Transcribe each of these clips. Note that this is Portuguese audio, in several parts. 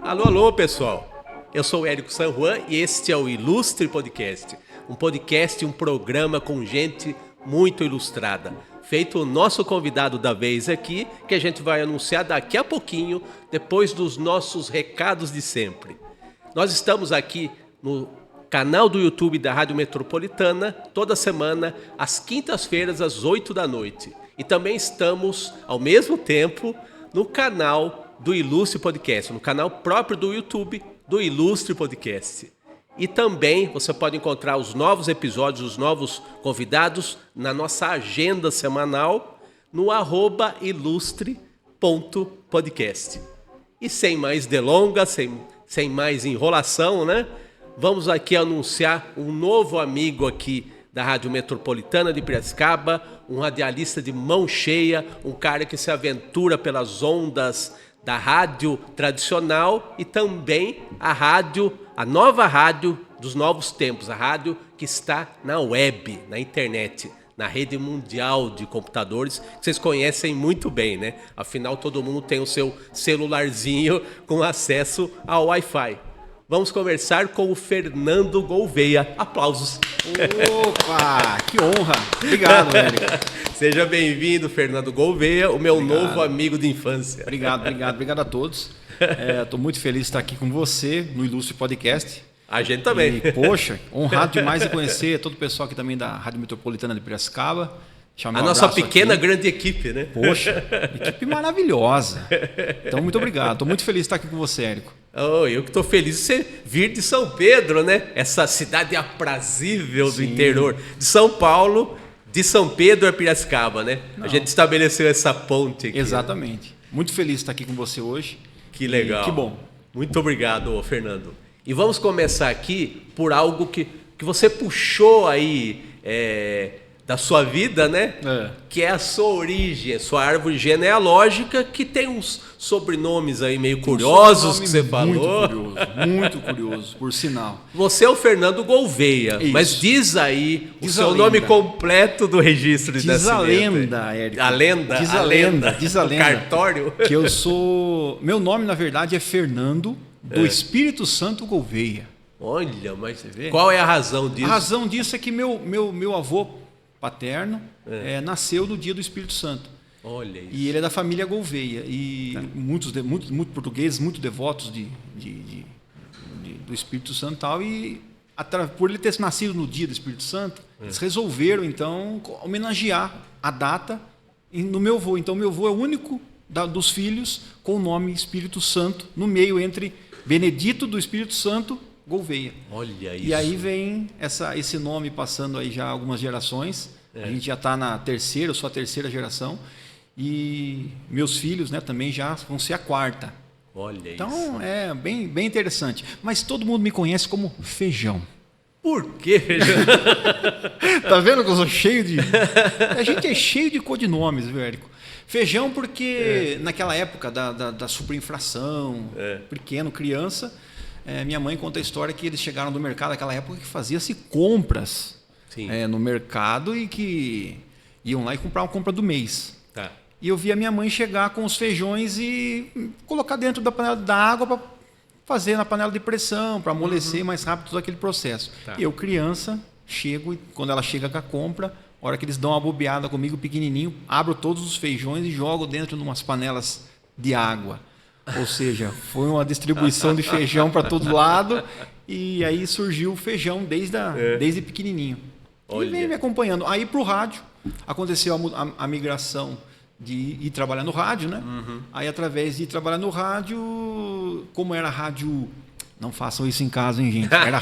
Alô, alô, pessoal. Eu sou o Érico San Juan e este é o Ilustre Podcast. Um podcast, um programa com gente muito ilustrada. Feito o nosso convidado da vez aqui, que a gente vai anunciar daqui a pouquinho, depois dos nossos recados de sempre. Nós estamos aqui no canal do YouTube da Rádio Metropolitana, toda semana, às quintas-feiras, às 8 da noite. E também estamos, ao mesmo tempo, no canal do Ilustre Podcast, no canal próprio do YouTube do Ilustre Podcast. E também você pode encontrar os novos episódios, os novos convidados na nossa agenda semanal no @ilustre.podcast. E sem mais delongas, sem mais enrolação, né? Vamos aqui anunciar um novo amigo aqui da Rádio Metropolitana de Piracicaba, um radialista de mão cheia, um cara que se aventura pelas ondas da rádio tradicional e também a nova rádio dos novos tempos, a rádio que está na web, na internet, na rede mundial de computadores, que vocês conhecem muito bem, né? Afinal, todo mundo tem o seu celularzinho com acesso ao Wi-Fi. Vamos conversar com o Fernando Gouveia. Aplausos. Opa, que honra. Obrigado, Érico. Seja bem-vindo, Fernando Gouveia, o meu novo amigo de infância. Obrigado a todos. Estou muito feliz de estar aqui com você no Ilustre Podcast. A gente também. E, poxa, honrado demais de conhecer todo o pessoal aqui também da Rádio Metropolitana de Piracicaba. A nossa pequena, grande equipe, né? Poxa, equipe maravilhosa. Então, muito obrigado. Estou muito feliz de estar aqui com você, Érico. Oh, eu que estou feliz de você vir de São Pedro, né? Essa cidade aprazível do interior de São Paulo, de São Pedro a Piracicaba, né? Não. A gente estabeleceu essa ponte aqui. Exatamente. Né? Muito feliz de estar aqui com você hoje. Que legal. Que bom. Muito obrigado, Fernando. E vamos começar aqui por algo que você puxou aí da sua vida, né? Que é a sua origem, a sua árvore genealógica, que tem uns sobrenomes aí meio curiosos que você falou. Muito curioso, por sinal. Você é o Fernando Gouveia, mas diz aí o seu nome completo do registro de nascimento. Diz a lenda, Érico. A lenda? Diz a lenda. Cartório? Que eu sou... Meu nome, na verdade, é Fernando do Espírito Santo Gouveia. Olha, mas qual é a razão disso? A razão disso é que meu avô paterno nasceu no dia do Espírito Santo. Olha isso. E ele é da família Gouveia. E muitos portugueses, muito devotos do Espírito Santo e tal. E por ele ter nascido no dia do Espírito Santo, eles resolveram, então, homenagear a data no meu avô. Então, meu avô é o único dos filhos com o nome Espírito Santo, no meio entre Benedito do Espírito Santo Gouveia. Olha isso. E aí vem esse nome passando aí já algumas gerações. A gente já está na terceira, eu sou a terceira geração. E meus filhos, né, também já vão ser a quarta. Olha então, isso. Então é bem interessante. Mas todo mundo me conhece como Feijão. Por que Feijão? Tá vendo que eu sou cheio de... A gente é cheio de codinomes, viu, Érico? Feijão porque naquela época da superinflação, pequeno, criança... minha mãe conta a história que eles chegaram do mercado naquela época que fazia-se compras no mercado e que iam lá e compravam a compra do mês. Tá. E eu vi a minha mãe chegar com os feijões e colocar dentro da panela da água para fazer na panela de pressão, para amolecer mais rápido todo aquele processo. Tá. E eu, criança, chego e quando ela chega com a compra, a hora que eles dão uma bobeada comigo, pequenininho, abro todos os feijões e jogo dentro de umas panelas de água. Ou seja, foi uma distribuição de feijão para todo lado e aí surgiu o feijão desde pequenininho. Olha. E veio me acompanhando. Aí para o rádio, aconteceu a migração de ir trabalhar no rádio, né? Aí através de ir trabalhar no rádio, como era rádio... Não façam isso em casa, hein, gente? Era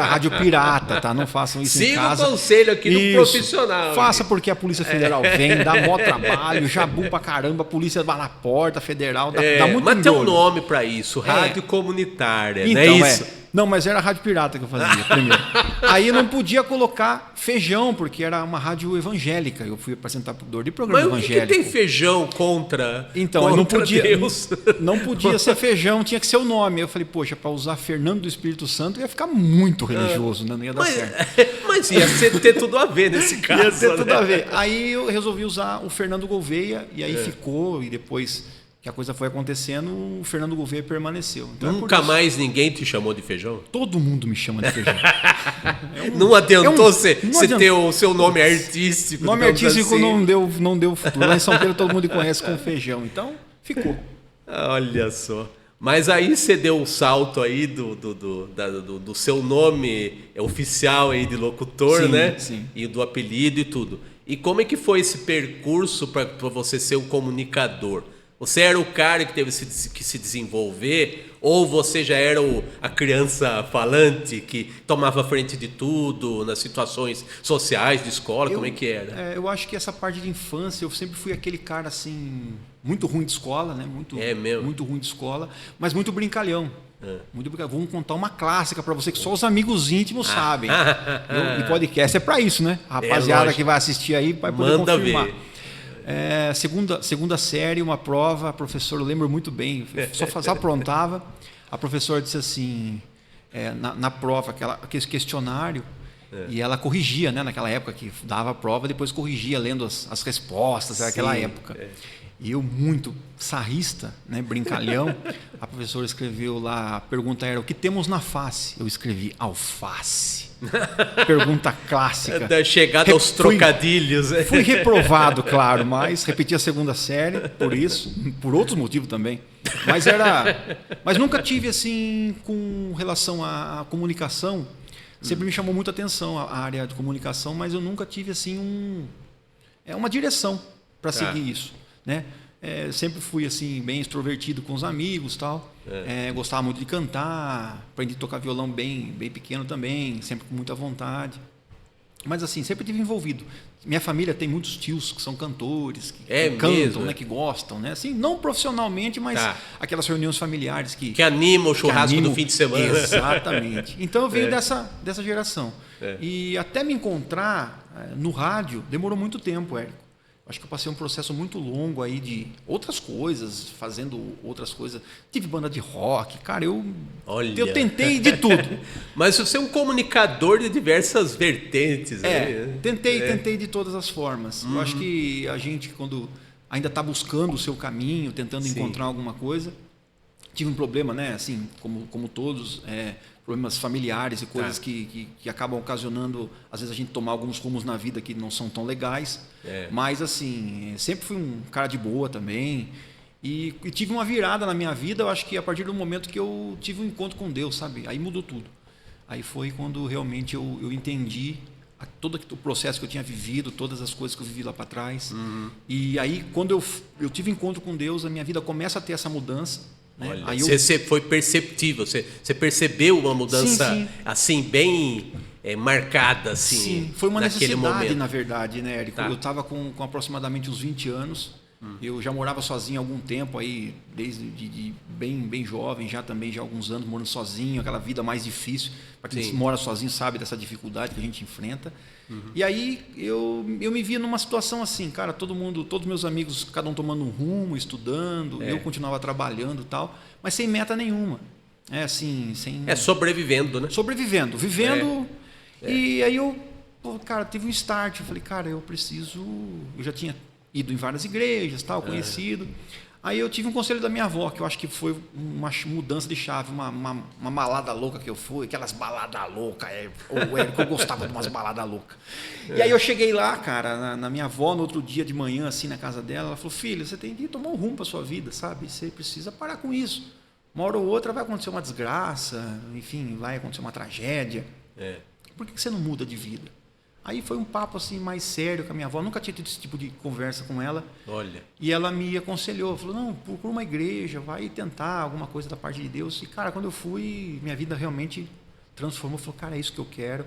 rádio pirata, tá? Não façam isso em casa. Siga o conselho aqui do profissional. Faça porque a Polícia Federal vem, dá mó trabalho, jabu pra caramba, a polícia vai na porta, federal, dá muito mas embrulho. tem um nome pra isso, rádio comunitária, então, não é isso? Não, mas era a rádio pirata que eu fazia primeiro. Aí eu não podia colocar feijão, porque era uma rádio evangélica. Eu fui apresentador de programa evangélico. Mas o que tem feijão contra Então, contra Deus? Não podia ser feijão, tinha que ser o nome. Eu falei, poxa, para usar Fernando do Espírito Santo ia ficar muito religioso, né? Não ia dar certo. Mas ia ter tudo a ver nesse caso. Ia ter tudo a ver. Aí eu resolvi usar o Fernando Gouveia, e aí ficou, e depois... que a coisa foi acontecendo, o Fernando Gouveia permaneceu. Então, nunca mais ninguém te chamou de Feijão? Todo mundo me chama de Feijão. Não adiantou você ter o seu nome artístico? Nome artístico assim. não deu futuro. Lá em São Pedro todo mundo conhece como Feijão. Então, ficou. Olha só. Mas aí você deu um salto aí do seu nome oficial aí de locutor, sim, né? Sim. E do apelido e tudo. E como é que foi esse percurso para você ser um comunicador? Você era o cara que teve que se desenvolver ou você já era a criança falante que tomava frente de tudo nas situações sociais de escola? Como é que era? Eu acho que essa parte de infância, eu sempre fui aquele cara assim, muito ruim de escola, né? Muito ruim de escola, mas muito brincalhão. Muito brincalhão. Vamos contar uma clássica para você que só os amigos íntimos sabem. E podcast é para isso, né? A rapaziada que vai assistir aí vai poder confirmar. Ver. Segunda série, uma prova, a professora, eu lembro muito bem, só aprontava, a professora disse assim, na prova, aquele questionário, e ela corrigia, né, naquela época que dava a prova, depois corrigia lendo as respostas, naquela época. E eu, muito sarrista, né, brincalhão, a professora escreveu lá, a pergunta era, o que temos na face? Eu escrevi, alface. Pergunta clássica. Da chegada aos trocadilhos. Fui reprovado, claro, mas repeti a segunda série, por isso, por outros motivos também. Mas nunca tive assim, com relação à comunicação, sempre me chamou muita atenção a área de comunicação, mas eu nunca tive assim uma direção para seguir isso, né? Sempre fui assim bem extrovertido com os amigos, tal. Gostava muito de cantar, aprendi a tocar violão bem pequeno também, sempre com muita vontade. Mas assim, sempre estive envolvido. Minha família tem muitos tios que são cantores, que cantam, mesmo, né, que gostam, né? Assim, não profissionalmente, mas aquelas reuniões familiares que animam o churrasco do fim de semana. Exatamente. Então eu venho dessa geração. E até me encontrar no rádio demorou muito tempo, Érico. Acho que eu passei um processo muito longo aí de outras coisas, fazendo outras coisas. Tive banda de rock, cara, eu tentei de tudo. Mas você é um comunicador de diversas vertentes. Tentei de todas as formas. Eu acho que a gente, quando ainda está buscando o seu caminho, tentando encontrar alguma coisa, tive um problema, né? Assim, como todos, problemas familiares e coisas que acabam ocasionando, às vezes, a gente tomar alguns rumos na vida que não são tão legais. Mas, assim, sempre fui um cara de boa também. E tive uma virada na minha vida, eu acho que a partir do momento que eu tive um encontro com Deus, sabe? Aí mudou tudo. Aí foi quando realmente eu entendi todo o processo que eu tinha vivido, todas as coisas que eu vivi lá para trás. E aí, quando eu tive encontro com Deus, a minha vida começa a ter essa mudança. Né? Olha, você foi perceptível, você percebeu uma mudança sim. assim bem marcada assim. Sim, foi uma necessidade, momento. Na verdade, né, Érico? Eu estava com aproximadamente uns 20 anos. Eu já morava sozinho há algum tempo aí, desde bem jovem, já há alguns anos morando sozinho, aquela vida mais difícil. Para quem mora sozinho sabe dessa dificuldade que a gente enfrenta. E aí eu me via numa situação assim, cara, todos meus amigos, cada um tomando um rumo, estudando, eu continuava trabalhando e tal, mas sem meta nenhuma. Sobrevivendo, né? Sobrevivendo, vivendo. E aí cara, tive um start, eu falei, cara, eu já tinha ido em várias igrejas, tal, conhecido. Aí eu tive um conselho da minha avó, que eu acho que foi uma mudança de chave, uma malada louca que eu fui, aquelas baladas loucas, eu gostava de umas baladas loucas. E aí eu cheguei lá, cara, na minha avó, no outro dia de manhã, assim, na casa dela, ela falou, filho, você tem que tomar um rumo para sua vida, sabe? Você precisa parar com isso. Uma hora ou outra vai acontecer uma desgraça, enfim, vai acontecer uma tragédia. Por que você não muda de vida? Aí foi um papo assim mais sério com a minha avó. Eu nunca tinha tido esse tipo de conversa com ela. Olha. E ela me aconselhou. Falou, não, procura uma igreja, vai tentar alguma coisa da parte de Deus. E, cara, quando eu fui, minha vida realmente transformou. Falou, cara, é isso que eu quero.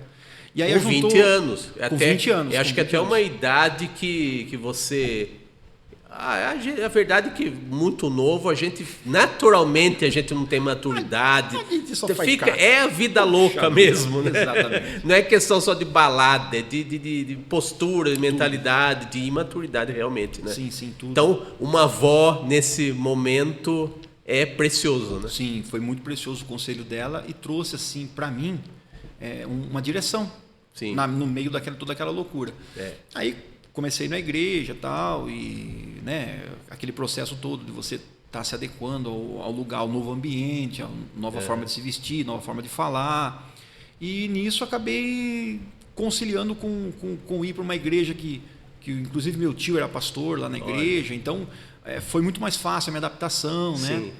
E aí com 20 anos. Com 20 anos. Eu acho que até uma idade que você... A verdade é que muito novo, naturalmente a gente não tem maturidade. A gente só fica, a vida louca mesmo, né? Exatamente. Não é questão só de balada, é de postura, de mentalidade, de imaturidade realmente, né? Sim, tudo. Então, uma avó nesse momento é precioso, né? Sim, foi muito precioso o conselho dela e trouxe assim para mim uma direção. Sim. No meio toda aquela loucura. Aí comecei na igreja tal, e né, aquele processo todo de você tá se adequando ao lugar, ao novo ambiente, a nova forma de se vestir, nova forma de falar. E nisso acabei conciliando com ir para uma igreja que inclusive meu tio era pastor lá na igreja, então foi muito mais fácil a minha adaptação, né?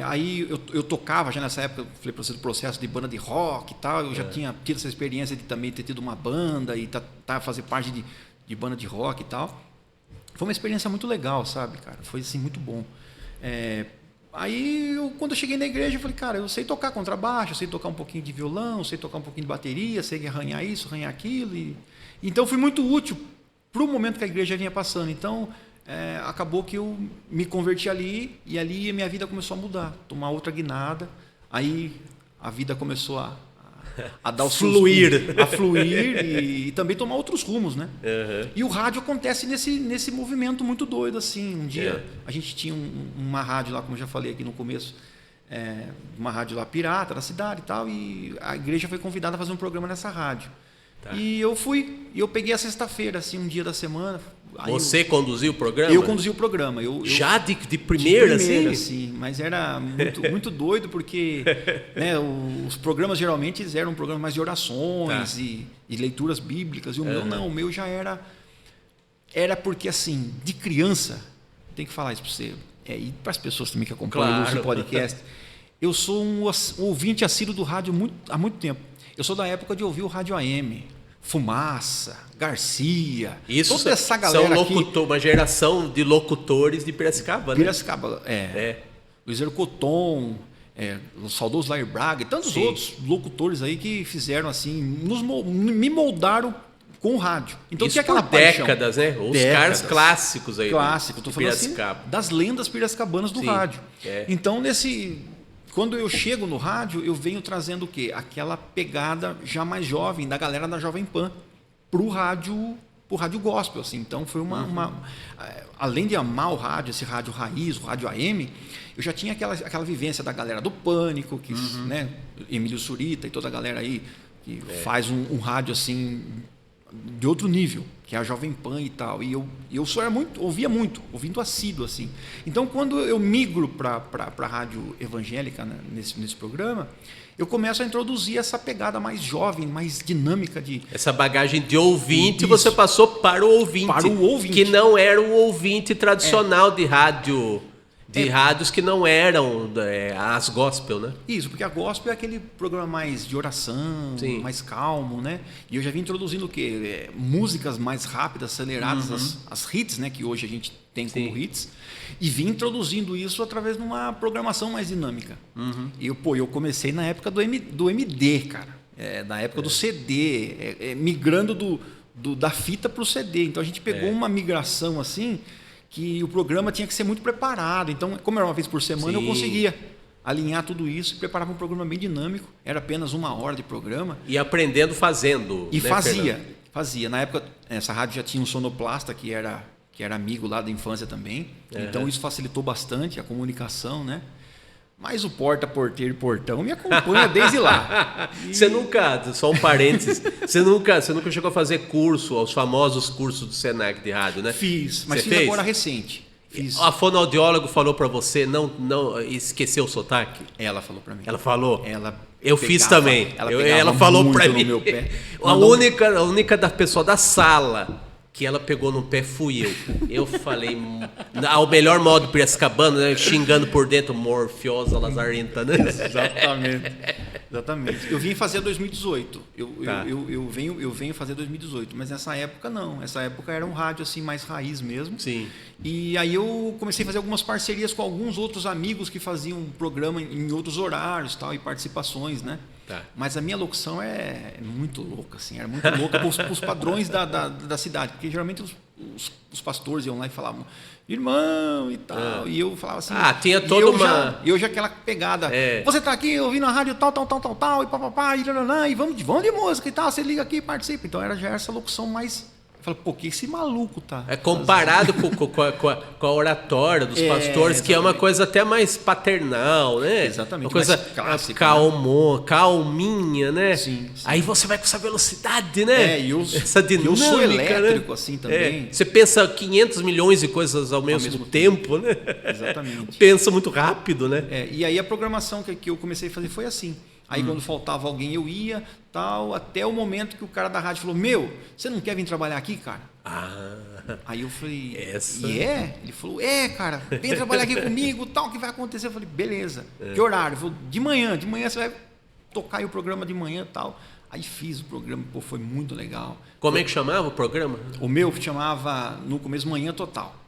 Aí eu tocava já nessa época, falei para você do processo de banda de rock e tal, eu já tinha tido essa experiência de também ter tido uma banda e fazer parte de banda de rock e tal. Foi uma experiência muito legal, sabe, cara? Foi assim, muito bom. Aí, quando eu cheguei na igreja, eu falei, cara, eu sei tocar contrabaixo, eu sei tocar um pouquinho de violão, eu sei tocar um pouquinho de bateria, sei arranhar isso, arranhar aquilo. Então, fui muito útil para o momento que a igreja vinha passando. Então, acabou que eu me converti ali, e ali a minha vida começou a mudar, tomar outra guinada. Aí, a vida começou a dar o fluir. A fluir e também tomar outros rumos, né? E o rádio acontece nesse movimento muito doido, assim. Um dia a gente tinha uma rádio lá, como eu já falei aqui no começo, uma rádio lá pirata na cidade e tal, e a igreja foi convidada a fazer um programa nessa rádio. E eu fui, e eu peguei a sexta-feira, assim, um dia da semana. Você conduziu o programa? Eu conduzi o programa. Já de primeira, assim? Mas era muito doido, porque né, os programas geralmente eram programas mais de orações e leituras bíblicas. E o meu não, o meu já era porque, assim, de criança, tem que falar isso para você, e para as pessoas também que acompanham o podcast, eu sou um ouvinte assíduo do rádio há muito tempo. Eu sou da época de ouvir o rádio AM. Fumaça, Garcia, isso, toda essa galera uma geração de locutores de Piracicaba, né? Piracicaba, Luiz Ercoton, o saudoso Lair Braga e tantos outros locutores aí que fizeram assim, me moldaram com o rádio. Então isso tinha aquela décadas, né? Os caras clássicos aí. Clássico, estou falando assim, das lendas piracicabanas do rádio. Então quando eu chego no rádio, eu venho trazendo o quê? Aquela pegada já mais jovem, da galera da Jovem Pan, pro rádio gospel, assim. Então foi além de amar o rádio, esse rádio raiz, o rádio AM, eu já tinha aquela vivência da galera do Pânico, que, né, Emílio Surita e toda a galera aí que faz um rádio assim de outro nível, que é a Jovem Pan e tal. E eu ouvia muito, ouvindo assíduo, assim. Então, quando eu migro para a rádio evangélica, né, nesse programa, eu começo a introduzir essa pegada mais jovem, mais dinâmica essa bagagem de ouvinte. Você passou para o ouvinte. Para o ouvinte. Que não era o ouvinte tradicional de rádio. De rádios que não eram as gospel, né? Isso, porque a gospel é aquele programa mais de oração, mais calmo, né? E eu já vim introduzindo o quê? Músicas mais rápidas, aceleradas, as hits, né? Que hoje a gente tem como hits. E vim introduzindo isso através de uma programação mais dinâmica. E eu comecei na época do MD, cara. Na época do CD, migrando da fita para o CD. Então a gente pegou uma migração assim, que o programa tinha que ser muito preparado. Então, como era uma vez por semana, eu conseguia alinhar tudo isso e preparava um programa bem dinâmico. Era apenas 1 hora de programa. E aprendendo fazendo. E fazia. Na época, essa rádio já tinha um sonoplasta que era amigo lá da infância também. Então, isso facilitou bastante a comunicação, né? Mas o porteiro e portão me acompanha desde lá. Você nunca, só um parênteses, você nunca chegou a fazer os famosos cursos do Senac de rádio, né? Fiz, mas fiz agora recente. A fonoaudióloga falou para você não esquecer o sotaque? Ela falou para mim. Ela falou? Eu fiz também. Ela falou para mim. Meu pé. A única da pessoa da sala que ela pegou no pé fui eu. Eu falei, ao melhor modo piracicabano, né? Xingando por dentro, morfiosa, lazarenta, né? Exatamente. Eu vim fazer 2018. Eu venho fazer 2018, mas nessa época não. Nessa época era um rádio assim mais raiz mesmo. Sim. E aí eu comecei a fazer algumas parcerias com alguns outros amigos que faziam programa em outros horários, tal, e participações, né? Mas a minha locução é muito louca, assim, era muito louca para os padrões da cidade, porque geralmente os pastores iam lá e falavam, irmão e tal, e eu falava assim... tinha toda eu já aquela pegada, você está aqui ouvindo a rádio tal, e papapá, e vamos de música e tal, você liga aqui e participa. Então já era essa locução mais Fala, pô, que esse maluco tá? É comparado com a oratória dos pastores, que é uma coisa até mais paternal, né? Exatamente. Uma coisa mais clássica, calminha, né? Sim. Aí você vai com essa velocidade, né? Essa dinâmica, eu sou elétrico, né? Assim, também. Você pensa 500 milhões de coisas ao mesmo tempo, né? Exatamente. Pensa muito rápido, né? E aí a programação que eu comecei a fazer foi assim. Aí quando faltava alguém eu ia, tal, até o momento que o cara da rádio falou, você não quer vir trabalhar aqui, cara? Aí eu falei, Ele falou, cara, vem trabalhar aqui comigo, tal, o que vai acontecer? Eu falei, beleza, que horário? Ele falou, de manhã você vai tocar aí o programa de manhã, tal. Aí fiz o programa, foi muito legal. Como é que chamava o programa? O meu chamava, no começo, Manhã Total.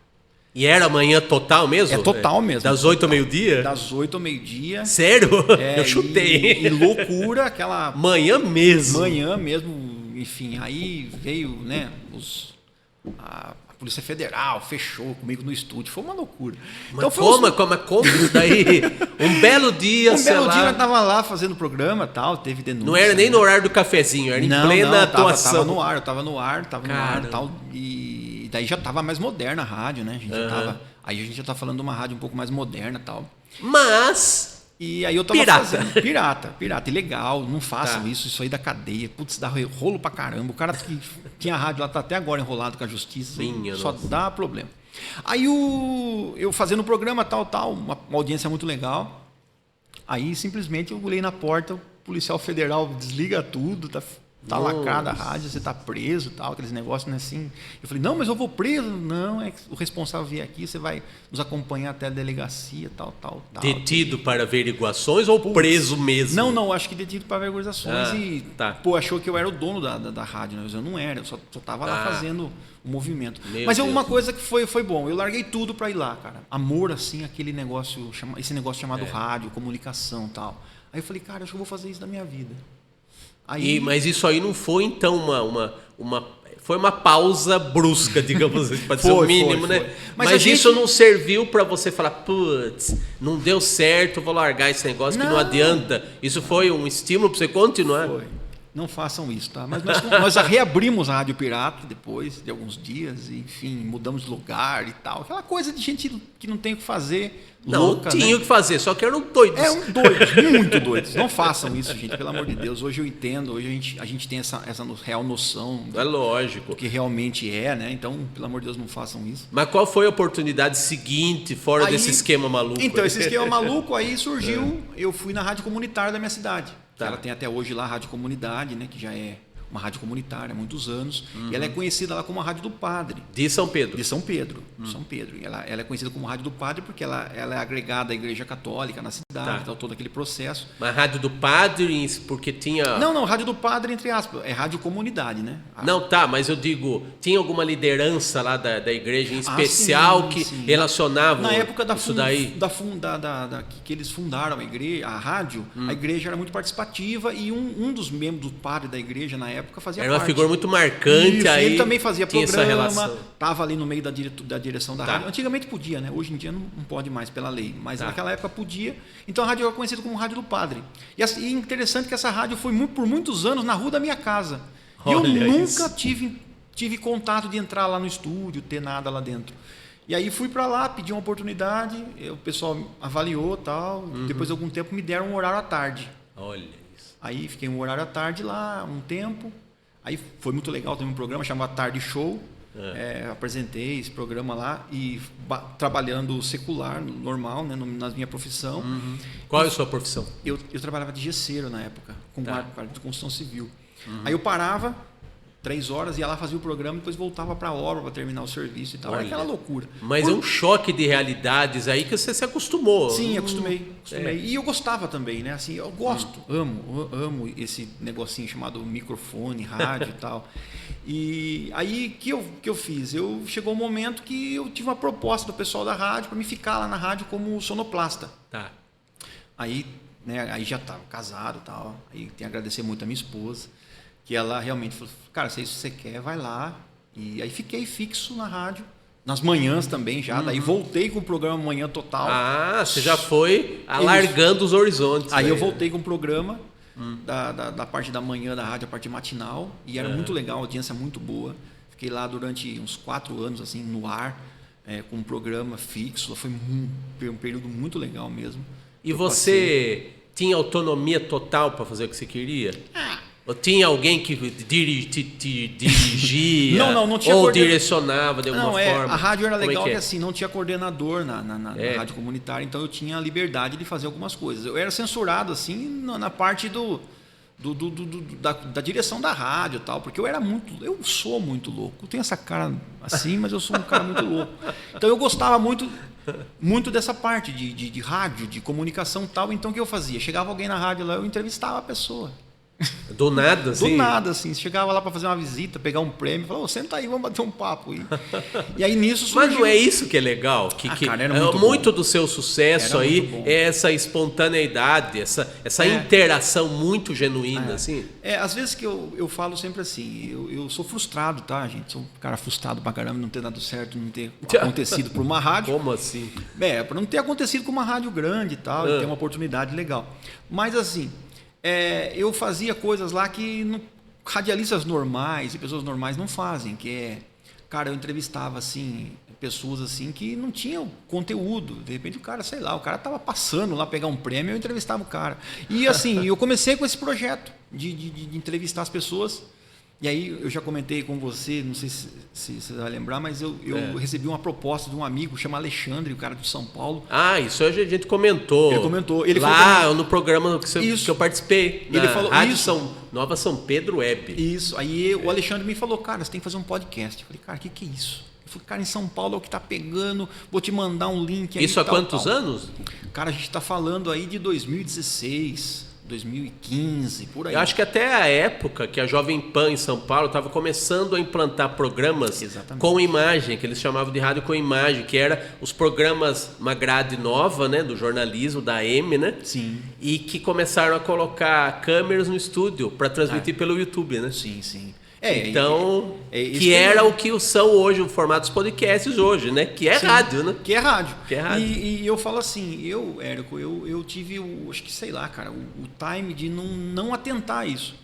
E era manhã total mesmo? É total mesmo. Das 8 ao meio-dia? Das 8 ao meio-dia. Sério? Eu chutei. E loucura, aquela... Manhã mesmo. Enfim, aí veio, né, a Polícia Federal, fechou comigo no estúdio, foi uma loucura. Mas então, como isso daí? Um belo dia, dia eu estava lá fazendo programa, tal, teve denúncia. Não era nem no horário do cafezinho, era em plena atuação. Eu tava no ar, tal, e daí já estava mais moderna a rádio, né? Aí a gente já tá falando de uma rádio um pouco mais moderna, tal. Mas e aí eu tava fazendo pirata, ilegal, não façam isso aí da cadeia, putz, dá rolo pra caramba. O cara que tinha a rádio lá tá até agora enrolado com a justiça, só dá problema. Aí eu fazendo o programa, tal, uma audiência muito legal. Aí simplesmente eu olhei na porta, o policial federal desliga tudo, tá lacrada a rádio, você tá preso, tal, aqueles negócios, né, assim. Eu falei, não, mas eu vou preso. Não, o responsável vier aqui, você vai nos acompanhar até a delegacia, tal. Detido para averiguações ou preso mesmo? Não, acho que detido para averiguações achou que eu era o dono da rádio, mas eu não era, eu só tava lá fazendo o movimento. Mas uma coisa que foi bom, eu larguei tudo para ir lá, cara. Amor, assim, esse negócio chamado rádio, comunicação, tal. Aí eu falei, cara, acho que eu vou fazer isso na minha vida. Mas isso aí não foi, então, foi uma pausa brusca, digamos assim, para ser o mínimo, né? Mas isso não serviu para você falar, putz, não deu certo, vou largar esse negócio que não adianta. Isso foi um estímulo para você continuar? Foi. Não façam isso, tá? Mas nós reabrimos a Rádio Pirata depois de alguns dias, e, enfim, mudamos de lugar e tal. Aquela coisa de gente que não tem o que fazer, louca, tinha o que fazer, só que eram doidos. Doidos, muito doidos. Não façam isso, gente, pelo amor de Deus. Hoje eu entendo, hoje a gente tem essa real noção. É lógico. Do que realmente é, né? Então, pelo amor de Deus, não façam isso. Mas qual foi a oportunidade seguinte, fora desse esquema maluco? Então, esse esquema maluco aí surgiu, eu fui na rádio comunitária da minha cidade. Ela tem até hoje lá a Rádio Comunidade, né, que já é uma rádio comunitária há muitos anos. E ela é conhecida lá como a Rádio do Padre. De São Pedro? De São Pedro. São Pedro. Ela é conhecida como Rádio do Padre porque ela é agregada à Igreja Católica na cidade, todo aquele processo. Mas Rádio do Padre, porque tinha... Não, Rádio do Padre, entre aspas, é Rádio Comunidade, né? Mas eu digo, tinha alguma liderança lá da igreja em especial que relacionava na época isso daí? Que eles fundaram a rádio, a igreja era muito participativa e um dos membros do padre da igreja na época fazia parte. Era uma figura muito marcante. Isso, aí ele também fazia programa, estava ali no meio da direção da rádio. Antigamente podia, né? Hoje em dia não pode mais pela lei, mas naquela época podia. Então a rádio era conhecida como Rádio do Padre. E interessante que essa rádio foi por muitos anos na rua da minha casa. E eu nunca tive contato de entrar lá no estúdio, ter nada lá dentro. E aí fui para lá, pedi uma oportunidade, o pessoal avaliou, tal. Depois de algum tempo me deram um horário à tarde. Olha isso. Aí fiquei um horário à tarde lá, um tempo. Aí foi muito legal, tem um programa chamado Tarde Show. Apresentei esse programa lá e trabalhando secular, normal, né, na minha profissão. Qual é a sua profissão? Eu trabalhava de gesseiro na época, com parte de construção civil. Aí eu parava 3 horas, ia lá, fazia o programa, depois voltava para a obra para terminar o serviço e tal. Era aquela loucura. Mas é um choque de realidades aí que você se acostumou. Sim, acostumei. E eu gostava também, né? Assim, eu gosto, amo esse negocinho chamado microfone, rádio e tal. E aí, que eu fiz? Chegou um momento que eu tive uma proposta do pessoal da rádio para me ficar lá na rádio como sonoplasta. Aí, né, aí já estava casado e tal. Aí tenho que agradecer muito a minha esposa, que ela realmente falou, cara, se é isso que você quer, vai lá. E aí fiquei fixo na rádio, nas manhãs também já. Daí voltei com o programa Manhã Total. Você já foi alargando os horizontes. Aí eu voltei com o programa da parte da manhã da rádio, a parte matinal. E era muito legal, a audiência muito boa. Fiquei lá durante uns 4 anos, assim, no ar, com um programa fixo. Foi um período muito legal mesmo. E você tinha autonomia total para fazer o que você queria? Ou tinha alguém que dirigia? Não tinha ou direcionava de alguma forma? A rádio era legal que assim, não tinha coordenador na rádio comunitária, então eu tinha a liberdade de fazer algumas coisas. Eu era censurado assim na parte da direção da rádio e tal, porque eu sou muito louco. Eu tenho essa cara assim, mas eu sou um cara muito louco. Então eu gostava muito dessa parte de rádio, de comunicação e tal. Então o que eu fazia? Chegava alguém na rádio lá, eu entrevistava a pessoa. Do nada, assim? Do nada, assim. Chegava lá para fazer uma visita, pegar um prêmio, falava, senta aí, vamos bater um papo. E aí nisso surgiu... Mas não é isso que é legal? Cara, era muito do seu sucesso era aí é essa espontaneidade, essa interação muito genuína, assim? Às vezes que eu falo sempre assim, eu sou frustrado, tá, gente? Sou um cara frustrado pra caramba, não ter dado certo, não ter acontecido por uma rádio. Como assim? Para não ter acontecido com uma rádio grande e tal, e ter uma oportunidade legal. Mas assim... eu fazia coisas lá que radialistas normais e pessoas normais não fazem, cara, eu entrevistava assim pessoas assim que não tinham conteúdo. De repente o cara estava passando lá pegar um prêmio, eu entrevistava o cara. E assim, eu comecei com esse projeto de entrevistar as pessoas. E aí eu já comentei com você, não sei se você vai lembrar, mas eu recebi uma proposta de um amigo chamado Alexandre, o cara de São Paulo. Isso a gente comentou. Ele comentou. No programa que eu participei. Ele falou Rádio Nova São Pedro Web. Isso. Aí o Alexandre me falou, cara, você tem que fazer um podcast. Eu falei, cara, o que é isso? Eu falei, cara, em São Paulo é o que está pegando, vou te mandar um link aí. Isso há quantos anos? Cara, a gente está falando aí de 2016... 2015, por aí. Eu acho que até a época que a Jovem Pan em São Paulo estava começando a implantar programas com imagem, que eles chamavam de rádio com imagem, que era os programas, uma grade nova, né, do jornalismo, da AM, né? Sim. E que começaram a colocar câmeras no estúdio para transmitir pelo YouTube, né? Sim, sim. Que era o que são hoje, o formato dos podcasts hoje, né? Que é rádio, né? Que é rádio. E eu falo assim, Érico, eu tive acho que sei lá, cara, o time de não atentar a isso.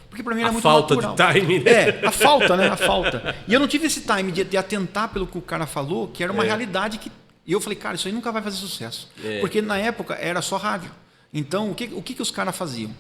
Porque para mim era muito natural. A falta de time, né? A falta, né? A falta. E eu não tive esse time de atentar pelo que o cara falou, que era uma realidade que... E eu falei, cara, isso aí nunca vai fazer sucesso. Porque na época era só rádio. Então, o que os caras faziam?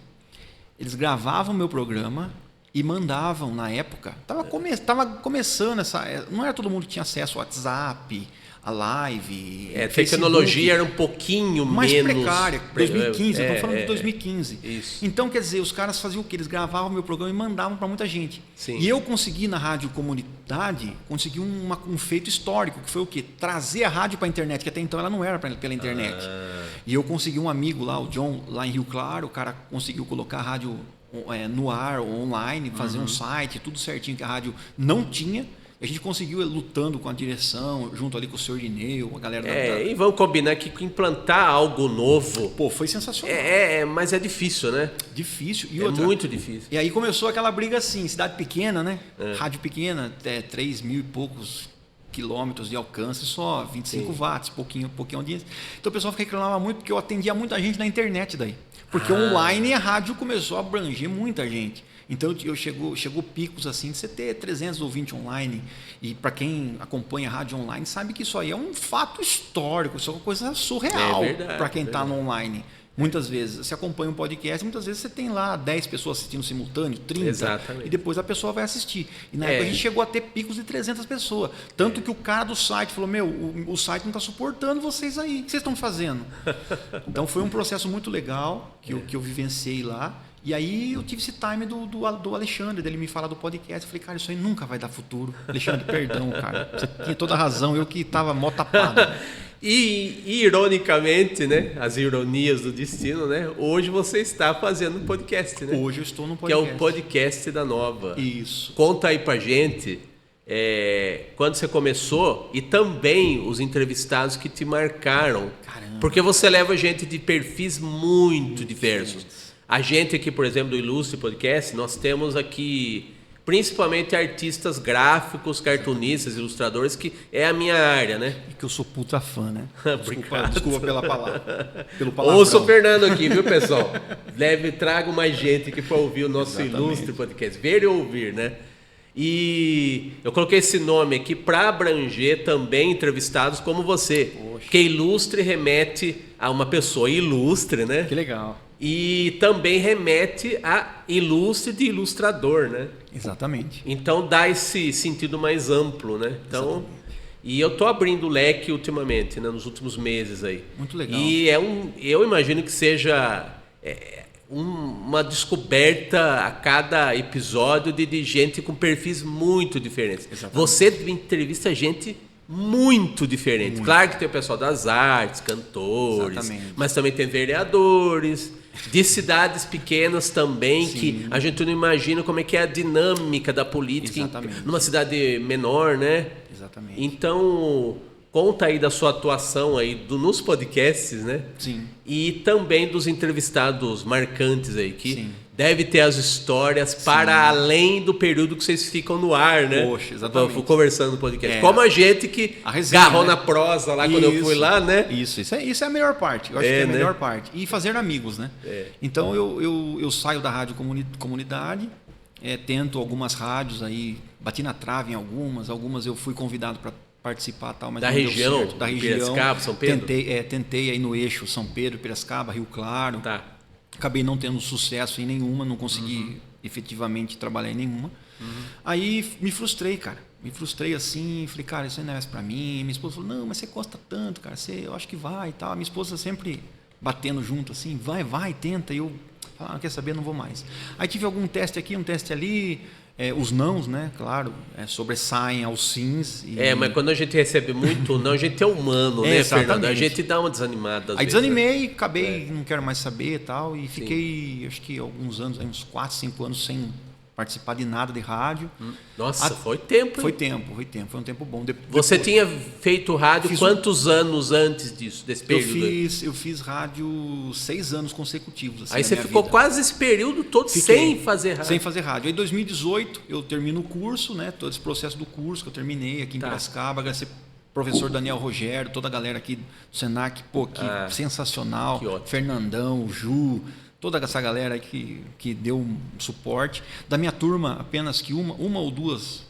Eles gravavam o meu programa... E mandavam na época. Tava começando não era todo mundo que tinha acesso ao WhatsApp, a live. A tecnologia era um pouquinho mais menos precária. 2015, eu estou falando de 2015. Isso. Então, quer dizer, os caras faziam o quê? Eles gravavam o meu programa e mandavam para muita gente. Sim. E eu consegui na rádio comunidade, consegui um feito histórico, que foi o quê? Trazer a rádio para a internet, que até então ela não era pela internet. E eu consegui um amigo lá, o John, lá em Rio Claro, o cara conseguiu colocar a rádio no ar, online, fazer um site, tudo certinho que a rádio não tinha. A gente conseguiu lutando com a direção, junto ali com o senhor Dineu, a galera e vamos combinar que implantar algo novo... Pô, foi sensacional. Mas é difícil, né? Difícil. E muito difícil. E aí começou aquela briga assim, cidade pequena, né? Rádio pequena, 3 mil e poucos quilômetros de alcance, só 25 watts, pouquinho audiência. Então o pessoal reclamava muito, porque eu atendia muita gente na internet daí. Porque online a rádio começou a abranger muita gente. Então chegou picos assim de você ter 300 ouvintes online. E para quem acompanha a rádio online sabe que isso aí é um fato histórico, isso é uma coisa surreal para quem está no online. Muitas vezes você acompanha um podcast, muitas vezes você tem lá 10 pessoas assistindo simultâneo, 30, Exatamente. E depois a pessoa vai assistir. E na época a gente chegou a ter picos de 300 pessoas. Tanto que o cara do site falou, o site não está suportando vocês aí, o que vocês estão fazendo? Então foi um processo muito legal que eu vivenciei lá. E aí eu tive esse time do Alexandre, dele me falar do podcast. Eu falei, cara, isso aí nunca vai dar futuro. Alexandre, perdão, cara. Você tinha toda a razão, eu que estava mó tapado. E ironicamente, né, as ironias do destino, né, hoje você está fazendo um podcast, né? Hoje eu estou no podcast. Que é o podcast da Nova. Isso. Conta aí pra gente quando você começou e também os entrevistados que te marcaram. Caramba. Porque você leva gente de perfis muito diversos. A gente aqui, por exemplo, do Ilustre Podcast, nós temos aqui principalmente artistas gráficos, cartunistas, ilustradores, que é a minha área, né? E que eu sou puta fã, né? Obrigado. Desculpa pela palavra. Pelo palavrão. Ouça o Fernando aqui, viu, pessoal? Trago mais gente aqui para ouvir o nosso Exatamente. Ilustre Podcast. Ver e ouvir, né? E eu coloquei esse nome aqui para abranger também entrevistados como você. Poxa. Porque ilustre remete a uma pessoa ilustre, né? Que legal. E também remete a ilustre de ilustrador, né? Exatamente. Então dá esse sentido mais amplo, né? Então, Exatamente. e eu tô abrindo o leque ultimamente, né? Nos últimos meses aí. Muito legal. E eu imagino que seja uma descoberta a cada episódio de gente com perfis muito diferentes. Exatamente. Você entrevista gente muito diferente. Muito. Claro que tem o pessoal das artes, cantores, Exatamente. mas também tem vereadores de cidades pequenas também. Sim. Que a gente não imagina como é que é a dinâmica da política Exatamente. numa cidade menor, né? Exatamente. Então, conta aí da sua atuação aí nos podcasts, né? Sim. E também dos entrevistados marcantes aí, que Sim. deve ter as histórias para além do período que vocês ficam no ar, né? Poxa, exatamente. Conversando no podcast. É. Como a gente que A resenha, agarrou né? na prosa lá quando eu fui lá, né? Isso é a melhor parte. Eu acho que é a né? melhor parte. E fazer amigos, né? Então eu saio da rádio comunidade, tento algumas rádios aí, bati na trave em algumas eu fui convidado para participar, tal, mas Da não deu região, certo. Da região, Piracicaba, São Pedro? Tentei aí no eixo São Pedro, Piracicaba, Rio Claro. Tá. Acabei não tendo sucesso em nenhuma, não consegui efetivamente trabalhar em nenhuma. Aí me frustrei, cara. Me frustrei assim, falei, cara, isso aí não é mais pra mim. Minha esposa falou, não, mas você gosta tanto, cara, eu acho que vai e tal. A minha esposa sempre batendo junto assim, vai, tenta. E eu falei, não quer saber, não vou mais. Aí tive algum teste aqui, um teste ali. Os nãos, né, claro, sobressaem aos sims. Mas quando a gente recebe muito não, a gente é humano, né, exatamente. Fernando? A gente dá uma desanimada às Aí vezes, né? desanimei, acabei, não quero mais saber e tal, e fiquei, acho que alguns anos, uns 4, 5 anos sem participar de nada de rádio. Nossa, foi tempo, hein? Foi um tempo bom. Você tinha feito rádio quantos anos antes disso, desse período? Eu fiz rádio 6 anos consecutivos. Assim, Aí na você minha ficou vida. quase esse período todo Fiquei sem fazer rádio. Sem fazer rádio. Aí em 2018 eu termino o curso, né? Todo esse processo do curso que eu terminei aqui em Piracicaba, agradecer ao professor Daniel Rogério, toda a galera aqui do Senac, que sensacional. Que ótimo. Fernandão, Ju, toda essa galera aí que deu um suporte. Da minha turma, apenas que uma ou duas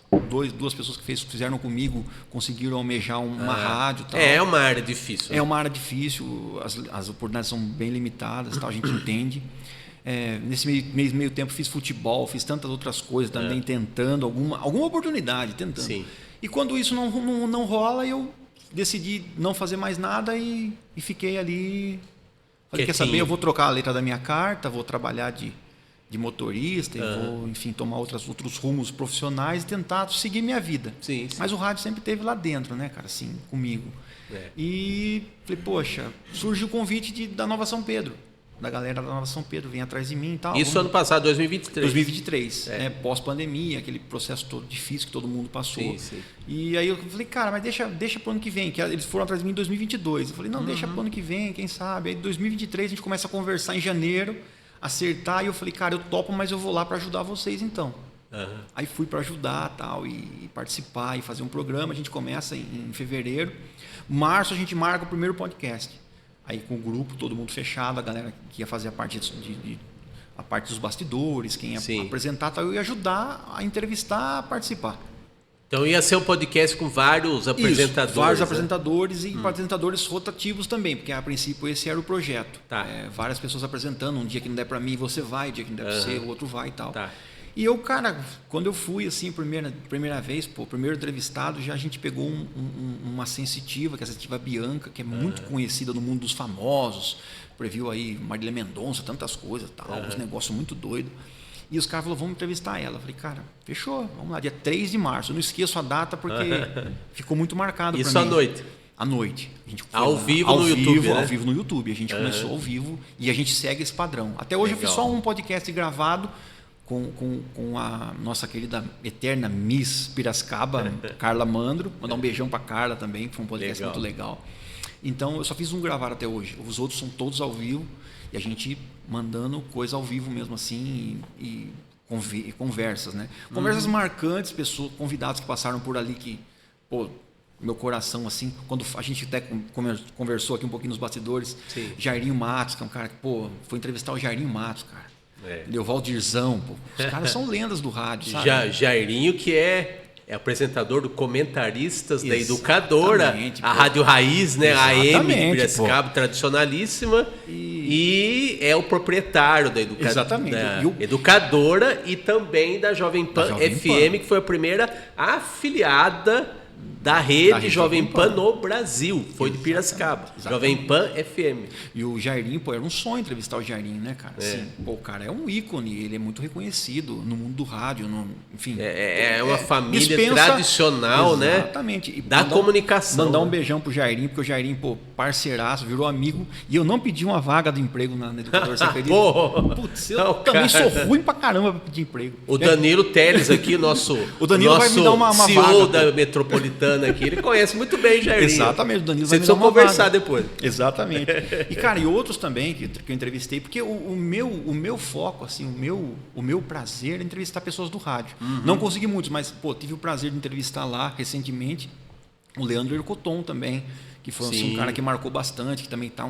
pessoas que fizeram comigo conseguiram almejar uma rádio. Tal. É uma área difícil. É uma área difícil, as oportunidades são bem limitadas, tal, a gente entende. Nesse meio tempo fiz futebol, fiz tantas outras coisas também, tentando alguma oportunidade, tentando. Sim. E quando isso não rola, eu decidi não fazer mais nada e fiquei ali. Falei, quer saber, eu vou trocar a letra da minha carta, vou trabalhar de motorista, e vou, enfim, tomar outros rumos profissionais e tentar seguir minha vida. Sim. Mas o rádio sempre esteve lá dentro, né, cara, assim, comigo. E falei, poxa, surgiu o convite da Nova São Pedro, da galera da Nova São Pedro, vem atrás de mim e tal. Isso ano passado, 2023. 2023, pós-pandemia, aquele processo todo difícil que todo mundo passou. Sim. E aí eu falei, cara, mas deixa pro ano que vem, que eles foram atrás de mim em 2022. Eu falei, não, deixa pro ano que vem, quem sabe. Aí em 2023 a gente começa a conversar em janeiro, acertar, e eu falei, cara, eu topo, mas eu vou lá para ajudar vocês então. Aí fui para ajudar tal, e participar e fazer um programa. A gente começa em fevereiro. Março a gente marca o primeiro podcast. Aí com o grupo, todo mundo fechado, a galera que ia fazer a parte a parte dos bastidores, quem ia apresentar, tal, eu ia ajudar a entrevistar, a participar. Então ia ser um podcast com vários apresentadores. Isso, vários apresentadores e apresentadores rotativos também, porque a princípio esse era o projeto. Várias pessoas apresentando, um dia que não der para mim você vai, um dia que não der para você, o outro vai e tal. E eu, cara, quando eu fui assim, primeira vez, primeiro entrevistado, já a gente pegou uma sensitiva, que é a sensitiva Bianca, que é muito conhecida no mundo dos famosos, previu aí Marília Mendonça, tantas coisas, tal, uns negócios muito doidos. E os caras falaram, vamos entrevistar ela. Eu falei, cara, fechou, vamos lá, dia 3 de março. Eu não esqueço a data porque ficou muito marcado para mim. Isso à noite? À noite. A gente ao vivo no YouTube, né? Ao vivo no YouTube. A gente começou ao vivo e a gente segue esse padrão. Até hoje eu fiz só um podcast gravado com a nossa querida eterna Miss Piracicaba, Carla Mandro. Mandar um beijão para Carla também, que foi um podcast muito legal. Então, eu só fiz um gravado até hoje. Os outros são todos ao vivo. E a gente mandando coisa ao vivo mesmo assim e conversas, né? Conversas marcantes, pessoas, convidados que passaram por ali que, pô, meu coração assim, quando a gente até conversou aqui um pouquinho nos bastidores, Jairinho Matos, que é um cara que, pô, foi entrevistar o Jairinho Matos, cara. Entendeu? Valdirzão, pô. Os caras são lendas do rádio, sabe? Jairinho, que é apresentador do Comentaristas da Educadora, a Rádio Raiz, né? A AM de Piracicaba, tradicionalíssima, e é o proprietário da Educadora e também da Jovem Pan FM, que foi a primeira afiliada da rede Jovem Pan no Brasil. Foi de Piracicaba. Jovem Pan FM. E o Jairinho, pô, era um sonho entrevistar o Jairinho, né, cara? Assim, pô, o cara é um ícone, ele é muito reconhecido no mundo do rádio, enfim. É uma família tradicional, né? Exatamente. Da comunicação. Mandar um beijão pro Jairinho, porque o Jairinho, pô, parceiraço, virou amigo. E eu não pedi uma vaga de emprego na Educadora, você acredita? Putz, eu também sou ruim pra caramba pra pedir emprego. O Danilo Teles aqui, o Danilo vai me dar uma CEO vaga, da Metropolitana aqui, ele conhece muito bem o Jairinho. Exatamente, o Danilo vai me dar uma conversar vaga. Depois. Exatamente. E, cara, e outros também que eu entrevistei, porque o meu foco, assim, o meu prazer é entrevistar pessoas do rádio. Não consegui muitos, mas, pô, tive o prazer de entrevistar lá recentemente o Leandro Ercoton também, que foi assim, um cara que marcou bastante, que também tá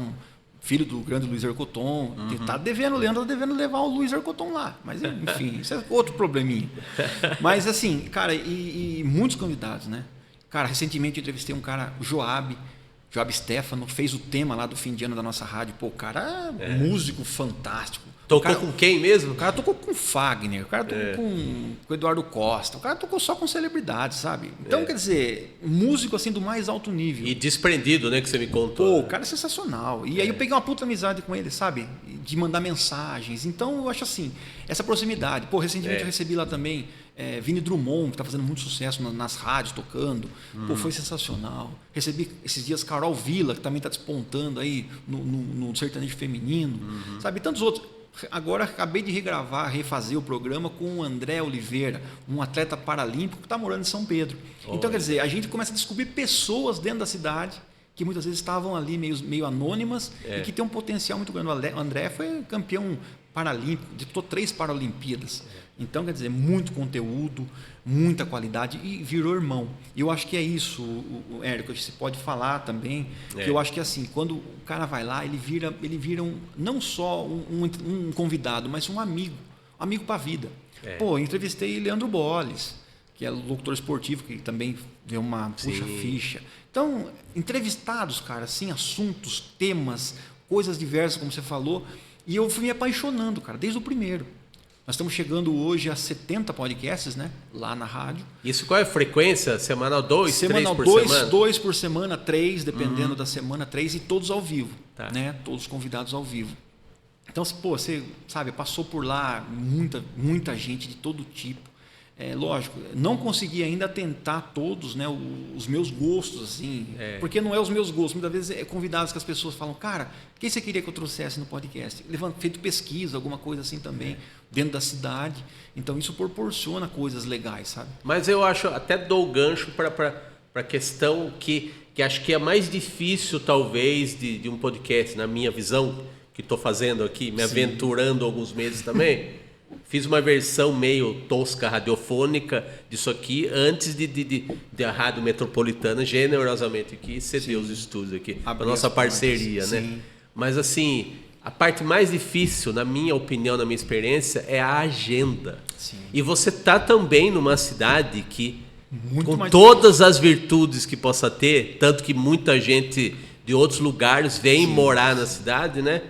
filho do grande Luiz Ercoton, que tá devendo, o Leandro tá devendo levar o Luiz Ercoton lá. Mas, enfim, isso é outro probleminha. Mas, assim, cara, e muitos convidados, né? Cara, recentemente eu entrevistei um cara, o Joab Stefano, fez o tema lá do fim de ano da nossa rádio. Pô, o cara é músico fantástico. Tocou com quem mesmo? O cara tocou com Fagner, o cara tocou com o Eduardo Costa, o cara tocou só com celebridades, sabe? Então, quer dizer, músico assim do mais alto nível. E desprendido, né, que você me contou. Pô, o cara é sensacional. E aí eu peguei uma puta amizade com ele, sabe? De mandar mensagens. Então, eu acho assim, essa proximidade. Pô, recentemente eu recebi lá também Vini Drummond, que está fazendo muito sucesso nas rádios, tocando. Pô, foi sensacional. Recebi esses dias Carol Villa, que também está despontando aí no sertanejo feminino. Sabe? E tantos outros. Agora acabei de refazer o programa com o André Oliveira, um atleta paralímpico que está morando em São Pedro. Então, quer dizer, a gente começa a descobrir pessoas dentro da cidade que muitas vezes estavam ali meio anônimas e que tem um potencial muito grande. O André foi campeão paralímpico, disputou 3 Paralimpíadas. Então, quer dizer, muito conteúdo, muita qualidade e virou irmão. E eu acho que é isso, Érico, você pode falar também, que eu acho que assim, quando o cara vai lá, ele vira não só um convidado, mas um amigo para a vida. Pô, eu entrevistei Leandro Bolles, que é locutor esportivo, que também deu uma puxa-ficha. Então, entrevistados, cara, assim, assuntos, temas, coisas diversas, como você falou, e eu fui me apaixonando, cara, desde o primeiro. Nós estamos chegando hoje a 70 podcasts, né? Lá na rádio. Isso qual é a frequência? Semanal 2, semanal 3 por semana? 2 por semana, 3, dependendo da semana, 3, e todos ao vivo. Tá. Né? Todos convidados ao vivo. Então, pô, você sabe, passou por lá muita gente de todo tipo. Lógico, não consegui ainda tentar todos, né, os meus gostos, assim, porque não é os meus gostos. Muitas vezes é convidados que as pessoas falam, cara, quem você queria que eu trouxesse no podcast? Feito pesquisa, alguma coisa assim também, dentro da cidade. Então, isso proporciona coisas legais, sabe? Mas eu acho, até dou o gancho para a questão que acho que é mais difícil, talvez, de um podcast, na minha visão, que estou fazendo aqui, me aventurando alguns meses também. Fiz uma versão meio tosca radiofônica disso aqui antes de a Rádio Metropolitana generosamente aqui ceder os estúdios aqui para nossa parceria, né? Mas assim, a parte mais difícil, na minha opinião, na minha experiência, é a agenda. E você tá também numa cidade que com todas as virtudes que possa ter, tanto que muita gente de outros lugares vem morar na cidade, né?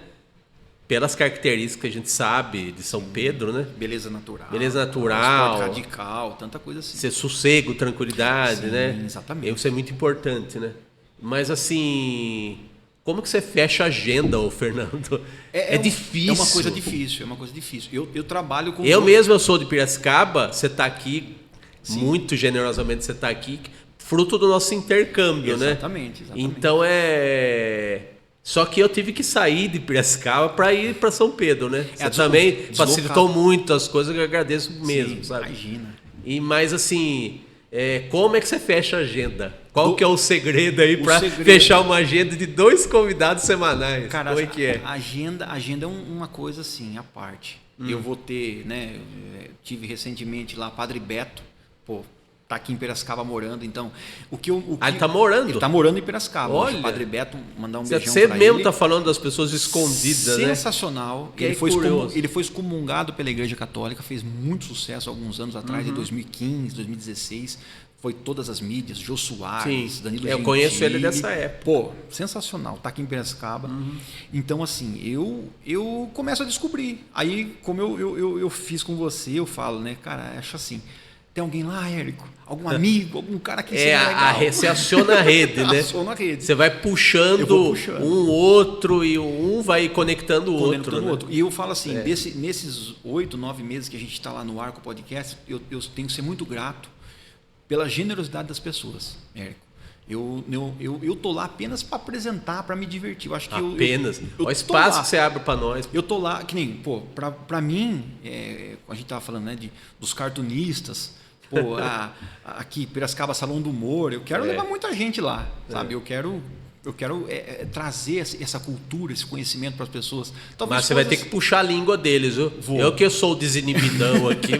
Pelas características que a gente sabe de São Pedro, né? Beleza natural. Esporte radical, tanta coisa assim. Ser sossego, tranquilidade, né? Exatamente. Isso é muito importante, né? Mas assim, como que você fecha a agenda, Fernando? É difícil. É uma coisa difícil. Eu trabalho com... Eu sou de Piracicaba, você está aqui, muito generosamente você está aqui, fruto do nosso intercâmbio, exatamente. Então Só que eu tive que sair de Piracicaba para ir para São Pedro, né? Você também facilitou muito as coisas, que eu agradeço mesmo, sabe? Imagina. Mas assim, como é que você fecha a agenda? Qual que é o segredo aí para fechar uma agenda de 2 convidados semanais? Cara, como é que é? A agenda é uma coisa assim, à parte. Eu vou ter, né? Tive recentemente lá Padre Beto, pô, tá aqui em Piracicaba morando, então ele tá morando? Ele tá morando em Piracicaba. Olha. O Padre Beto, mandar um beijão Você pra mesmo ele. tá falando das pessoas escondidas, né? Sensacional. Que curioso. Ele foi excomungado pela Igreja Católica, fez muito sucesso alguns anos atrás, em 2015, 2016. Foi todas as mídias, Jô Soares, Danilo Gentili. Eu conheço ele dessa época. Pô, sensacional. Tá aqui em Piracicaba. Então, assim, eu começo a descobrir. Aí, como eu fiz com você, eu falo, né? Cara, acho assim, tem alguém lá, Érico? Algum amigo? Algum cara que seja legal? Você aciona a rede, né? Aciona a rede. Você vai puxando um outro e um vai conectando o outro. Né? E eu falo assim, nesses 8, 9 meses que a gente está lá no ar com o podcast, eu tenho que ser muito grato pela generosidade das pessoas, Érico. Eu tô lá apenas para apresentar, para me divertir. Eu acho que apenas. O espaço que você abre para nós. Eu tô lá, que nem, pô, para mim, a gente tava falando, né, dos cartunistas, pô, aqui Piracicaba Salão do Humor, eu quero levar muita gente lá, sabe? Eu quero trazer essa cultura, esse conhecimento para as pessoas. Talvez mas você vai ter que puxar a língua deles, viu? Eu que sou o desinibidão aqui.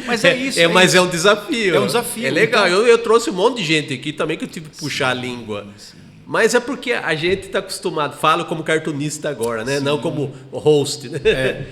Mas é isso. Mas é um desafio. É um desafio. É legal. Então... Eu trouxe um monte de gente aqui também que eu tive que puxar a língua. Sim. Mas é porque a gente está acostumado. Falo como cartunista agora, né? Sim. Não como host. Né?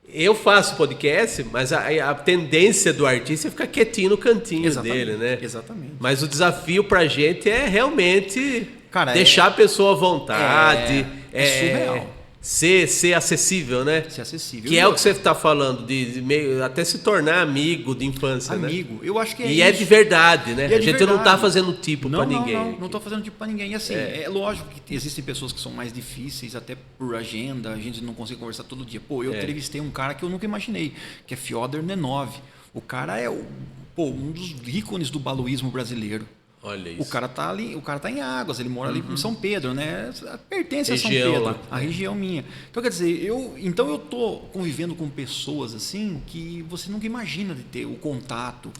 Eu faço podcast, mas a tendência do artista é ficar quietinho no cantinho dele, né? Exatamente. Mas o desafio para a gente é realmente deixar a pessoa à vontade. Surreal. Ser acessível, né? Ser acessível. Que é o que você está falando, de meio, até se tornar amigo de infância, amigo, né? Eu acho que é e isso. É de verdade, né? A gente verdade. não está fazendo tipo para ninguém. Não estou fazendo tipo para ninguém. E assim, é lógico que existem pessoas que são mais difíceis, até por agenda, a gente não consegue conversar todo dia. Pô, eu entrevistei um cara que eu nunca imaginei, que é Fyodor Nenov. O cara é um dos ícones do baluísmo brasileiro. Olha isso. O cara tá ali, em Águas, ele mora ali em São Pedro, né? Pertence a São Pedro, lá. A região minha. Então, quer dizer, eu tô convivendo com pessoas assim que você nunca imagina de ter o contato,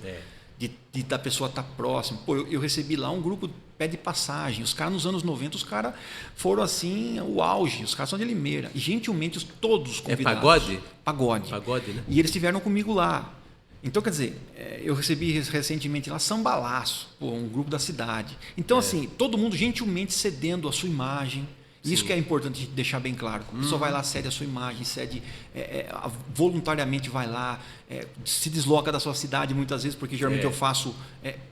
da pessoa estar próximo. Pô, eu recebi lá um grupo pé de passagem. Os caras nos anos 90, os caras foram assim, o auge. Os caras são de Limeira. E gentilmente todos convidados. Pagode? Pagode, né? E eles estiveram comigo lá. Então, quer dizer, eu recebi recentemente lá Sambalaço, um grupo da cidade. Então, assim, todo mundo gentilmente cedendo a sua imagem. Sim. Isso que é importante a gente deixar bem claro. A pessoa vai lá, cede a sua imagem, voluntariamente vai lá, se desloca da sua cidade muitas vezes, porque geralmente eu faço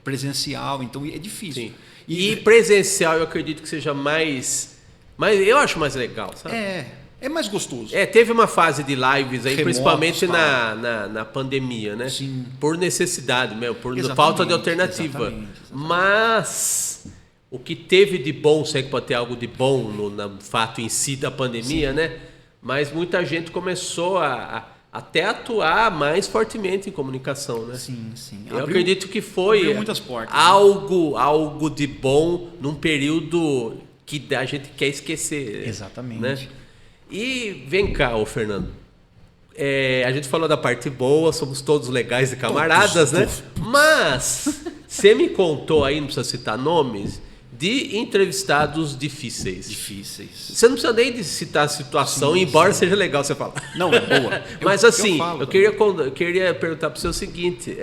presencial, então é difícil. Sim. E presencial eu acredito que seja mais eu acho mais legal, sabe? É mais gostoso. Teve uma fase de lives aí, Remotos, principalmente na pandemia, né? Sim. Por necessidade mesmo, por falta de alternativa. Exatamente. Mas o que teve de bom, sei que pode ter algo de bom no fato em si da pandemia, né? Mas muita gente começou até atuar mais fortemente em comunicação, né? Sim. Eu acredito que foi muitas portas, algo de bom num período que a gente quer esquecer. Exatamente. Né? E vem cá, Fernando. A gente falou da parte boa, somos todos legais e camaradas, né? Mas você me contou aí, não precisa citar nomes, de entrevistados difíceis. Você não precisa nem de citar a situação, embora seja legal você falar. Não, é boa. Mas assim, eu queria perguntar para você o seguinte: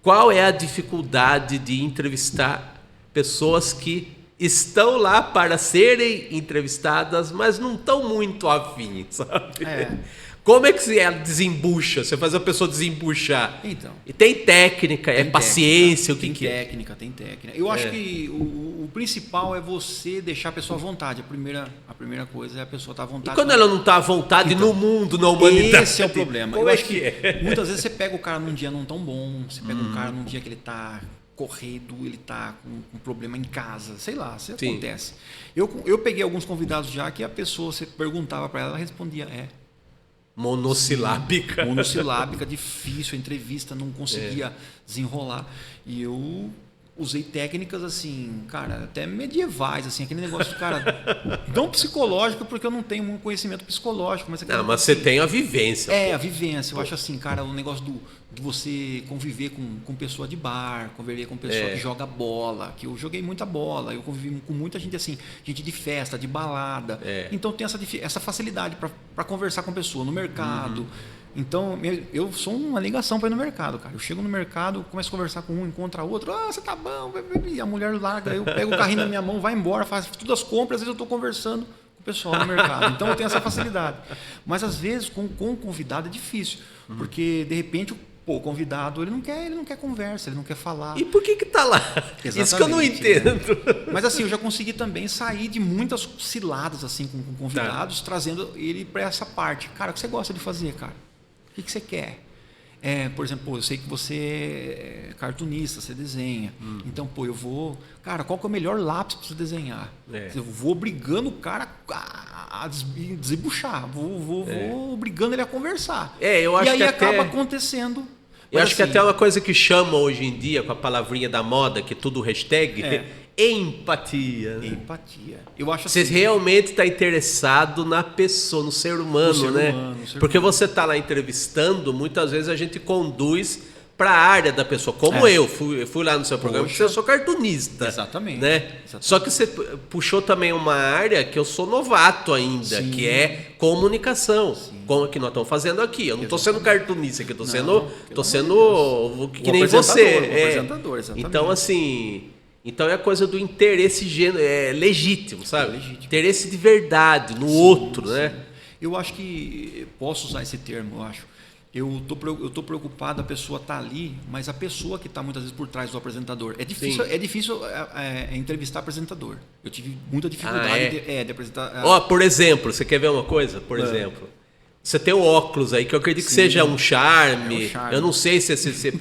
qual é a dificuldade de entrevistar pessoas que estão lá para serem entrevistadas, mas não estão muito afim, sabe? Como é que você desembucha? Você faz a pessoa desembuchar? Então. E tem técnica, paciência, o que Tem técnica. Eu acho que o principal é você deixar a pessoa à vontade. A primeira coisa é a pessoa estar à vontade. E quando ela não está à vontade no mundo, na humanidade? Esse é o problema. Como eu acho que muitas vezes você pega o cara num dia não tão bom, você pega um cara num dia que ele está corrido, ele está com um problema em casa, sei lá, isso acontece. Eu peguei alguns convidados já que a pessoa, você perguntava para ela respondia monossilábica. Monossilábica, difícil, a entrevista não conseguia desenrolar. E eu usei técnicas assim, cara, até medievais, assim, aquele negócio, cara, não psicológico, porque eu não tenho um conhecimento psicológico. Mas mas você tem a vivência. A vivência. Eu acho assim, cara, o negócio de você conviver com pessoa de bar, conviver com pessoa que joga bola, que eu joguei muita bola, eu convivi com muita gente assim, gente de festa, de balada. Então tem essa facilidade para conversar com a pessoa no mercado. Então, eu sou uma ligação para ir no mercado, cara. Eu chego no mercado, começo a conversar com um, encontra outro. Ah, você tá bom, e a mulher larga, eu pego o carrinho na minha mão, vai embora, faz todas as compras, às vezes eu estou conversando com o pessoal no mercado. Então, eu tenho essa facilidade. Mas, às vezes, com o convidado é difícil, porque, de repente, o convidado, ele não quer conversa, ele não quer falar. E por que tá lá? Exatamente, isso que eu não entendo. Né? Mas assim, eu já consegui também sair de muitas ciladas assim com convidados, trazendo ele para essa parte. Cara, o que você gosta de fazer, cara? O que você quer? Por exemplo, eu sei que você é cartunista, você desenha. Então, eu vou... Cara, qual que é o melhor lápis para você desenhar? Eu vou obrigando o cara a desembuchar. Vou obrigando ele a conversar. Eu acho e aí que acaba acontecendo... Eu acho que até uma coisa que chama hoje em dia, com a palavrinha da moda, que é tudo hashtag, empatia. Né? Empatia. Eu acho você realmente está interessado na pessoa, no ser humano, né? Porque você está lá entrevistando, muitas vezes a gente conduz para a área da pessoa. Como eu fui lá no seu programa, porque eu sou cartunista. Exatamente. Né? Exatamente. Só que você puxou também uma área que eu sou novato ainda, que é comunicação. Como que nós estamos fazendo aqui. Eu não estou sendo cartunista aqui, estou sendo que nem você. Apresentador, exatamente. Então, assim... Então é a coisa do interesse legítimo, sabe? Interesse de verdade no outro, né? Eu acho que posso usar esse termo, eu acho. Eu tô preocupado a pessoa tá ali, mas a pessoa que está muitas vezes por trás do apresentador. É difícil entrevistar apresentador. Eu tive muita dificuldade de apresentar. Por exemplo, você quer ver uma coisa? Por exemplo, você tem o óculos aí, que eu acredito que seja um charme. Eu não sei se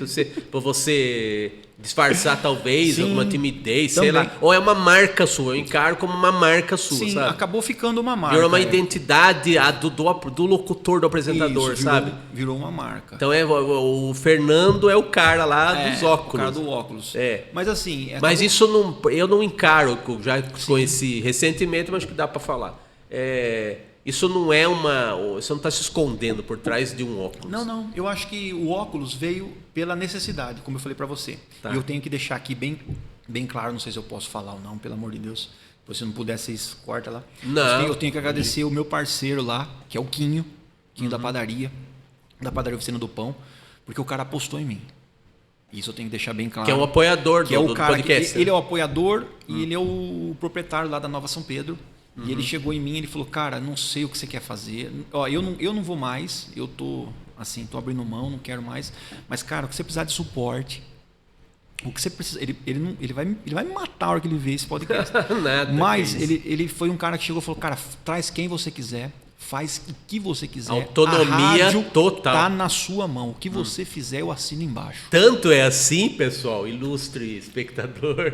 para você disfarçar talvez alguma timidez, sei lá. Ou é uma marca sua, eu encaro como uma marca sua, sabe? Acabou ficando uma marca. Virou uma identidade do locutor, do apresentador, sabe? Virou uma marca. Então o Fernando é o cara lá dos óculos. O cara do óculos. Mas assim... Mas isso eu não encaro, já conheci recentemente, mas acho que dá para falar. Isso não é você não está se escondendo por trás de um óculos. Não. Eu acho que o óculos veio pela necessidade, como eu falei para você. E eu tenho que deixar aqui bem claro, não sei se eu posso falar ou não, pelo amor de Deus. Se não puder, vocês corta lá. Não. Eu tenho que agradecer o meu parceiro lá, que é o Quinho da padaria Oficina do Pão, porque o cara apostou em mim. Isso eu tenho que deixar bem claro. Que é um apoiador do podcast. Ele é o apoiador e ele é o proprietário lá da Nova São Pedro. E ele chegou em mim e ele falou, cara, não sei o que você quer fazer. Eu não vou mais, eu tô abrindo mão, não quero mais. Mas, cara, o que você precisar de suporte, o que você precisa... Ele vai me matar a hora que ele vê esse podcast. Nada. Mas ele foi um cara que chegou e falou, cara, traz quem você quiser, faz o que você quiser. Autonomia total. Tá na sua mão. O que você fizer, eu assino embaixo. Tanto é assim, pessoal, ilustre espectador,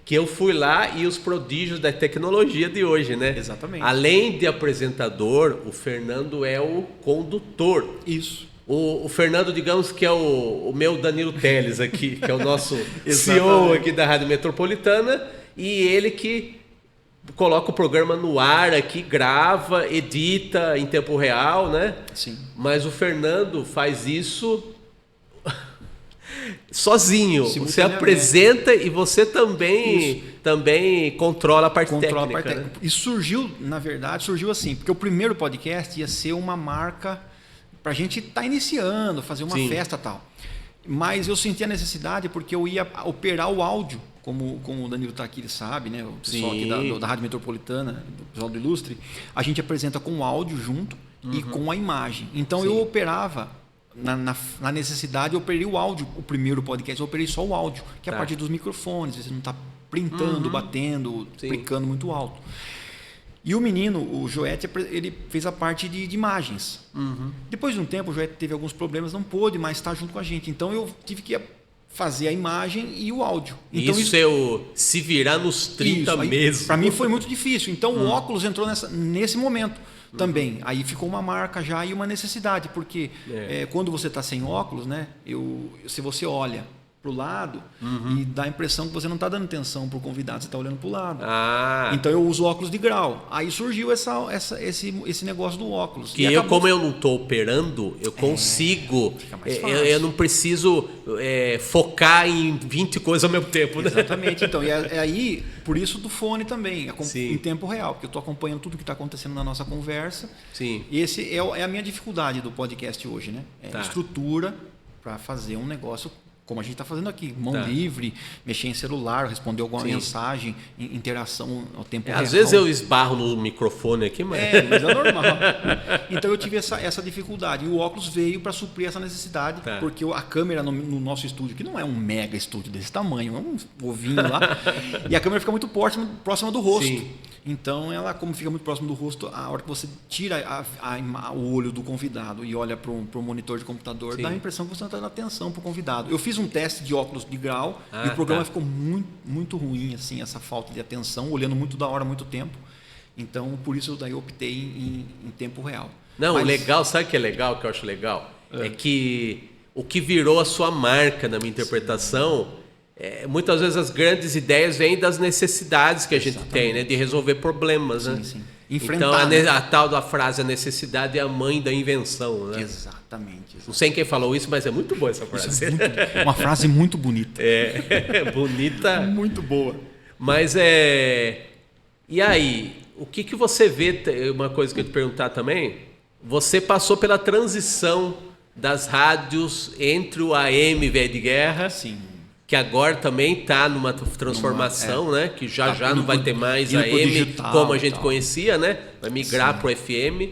que eu fui lá e os prodígios da tecnologia de hoje, né? Exatamente. Além de apresentador, o Fernando é o condutor. Isso. O Fernando, digamos que é o meu Danilo Teles aqui, que é o nosso CEO aqui da Rádio Metropolitana, e ele que coloca o programa no ar aqui, grava, edita em tempo real, né? Sim. Mas o Fernando faz isso sozinho. Você apresenta e você também controla a parte técnica. Né? E surgiu assim, porque o primeiro podcast ia ser uma marca para a gente estar iniciando, fazer uma festa e tal. Mas eu senti a necessidade porque eu ia operar o áudio, como o Danilo está aqui, ele sabe, né? O pessoal aqui da Rádio Metropolitana, do pessoal do Ilustre, a gente apresenta com o áudio junto e com a imagem. Então eu operava... Na necessidade, eu operei o áudio, o primeiro podcast, eu operei só o áudio, que é a partir dos microfones, você não está printando, batendo, clicando muito alto. E o menino, o Joete, ele fez a parte de imagens. Depois de um tempo, o Joete teve alguns problemas, não pôde mais estar junto com a gente. Então, eu tive que fazer a imagem e o áudio. Então, isso é o se virar nos 30 mesmo. Para mim foi muito difícil. Então, o óculos entrou nesse momento. Também, aí ficou uma marca já e uma necessidade, porque quando você está sem óculos, né, se você olha pro lado e dá a impressão que você não está dando atenção pro convidado, você está olhando pro lado. Ah. Então eu uso óculos de grau. Aí surgiu esse negócio do óculos. Que como eu não estou operando, eu consigo. Fica mais fácil. Eu não preciso focar em 20 coisas ao mesmo tempo, né? Exatamente. Então, é aí, por isso do fone também, Sim. em tempo real, porque eu estou acompanhando tudo que está acontecendo na nossa conversa. Sim. Esse é a minha dificuldade do podcast hoje, né? Tá. Estrutura para fazer um negócio como a gente está fazendo aqui, mão livre, mexer em celular, responder alguma mensagem, interação ao tempo real. Às vezes eu esbarro no microfone aqui, mas... mas é normal. Então eu tive essa dificuldade. E o óculos veio para suprir essa necessidade, porque a câmera no nosso estúdio, que não é um mega estúdio desse tamanho, é um ovinho lá, e a câmera fica muito próxima do rosto. Sim. Então, ela, como fica muito próximo do rosto, a hora que você tira o olho do convidado e olha para o monitor de computador, dá a impressão que você não está dando atenção para o convidado. Eu fiz um teste de óculos de grau e o programa ficou muito, muito ruim, assim, essa falta de atenção, olhando muito da hora, muito tempo. Então, por isso daí eu optei em tempo real. Não, o legal, sabe o que é legal, que eu acho legal? É que o que virou a sua marca na minha interpretação... muitas vezes as grandes ideias vêm das necessidades que a gente tem, né? De resolver problemas, né? Sim. Enfrentar, então a tal da frase, a necessidade é a mãe da invenção, né? Exatamente. Não sei quem falou isso, mas é muito boa essa frase. Uma frase muito bonita. Bonita. Muito boa. Mas e aí, o que você vê? Uma coisa que eu ia te perguntar também, você passou pela transição das rádios entre o AM Velho de Guerra. Sim. Que agora também está numa transformação, né? Que já não vai ter mais AM digital, como a gente conhecia, né? Vai migrar para o FM.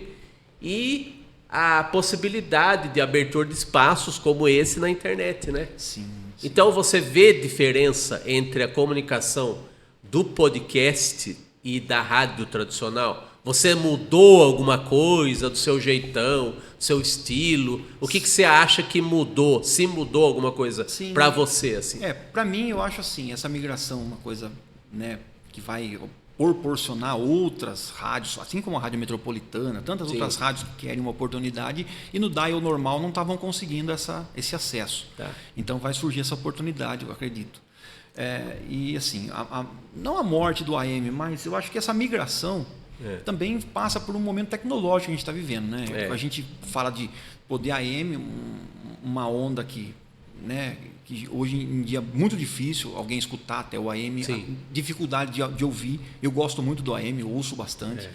E a possibilidade de abertura de espaços como esse na internet, né? Sim. Então você vê diferença entre a comunicação do podcast e da rádio tradicional? Você mudou alguma coisa do seu jeitão, do seu estilo? O que você acha que mudou? Se mudou alguma coisa para você? Assim? Para mim, eu acho assim, essa migração uma coisa, né, que vai proporcionar outras rádios, assim como a Rádio Metropolitana, tantas outras rádios que querem uma oportunidade e no dial normal não estavam conseguindo esse acesso. Então vai surgir essa oportunidade, eu acredito. E assim, não a morte do AM, mas eu acho que essa migração também passa por um momento tecnológico que a gente está vivendo, né? A gente fala de poder AM, uma onda que, né, que hoje em dia é muito difícil alguém escutar até o AM, dificuldade de ouvir. Eu gosto muito do AM, eu ouço bastante.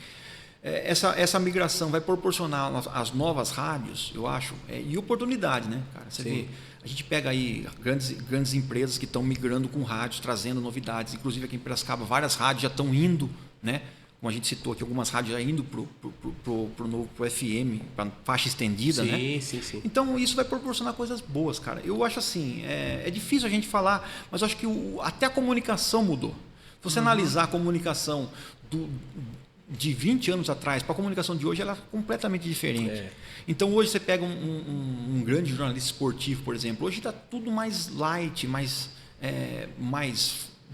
Essa migração vai proporcionar as novas rádios, eu acho, e oportunidade, né, cara? Você vê, a gente pega aí grandes empresas que estão migrando com rádios, trazendo novidades. Inclusive aqui em Piracicaba, várias rádios já estão indo, né? Como a gente citou aqui, algumas rádios já indo pro FM, para faixa estendida, né? Sim. Então, isso vai proporcionar coisas boas, cara. Eu acho assim, é difícil a gente falar, mas eu acho que até a comunicação mudou. Se você analisar a comunicação de 20 anos atrás para a comunicação de hoje, ela é completamente diferente. Então, hoje você pega um grande jornalista esportivo, por exemplo, hoje está tudo mais light, mais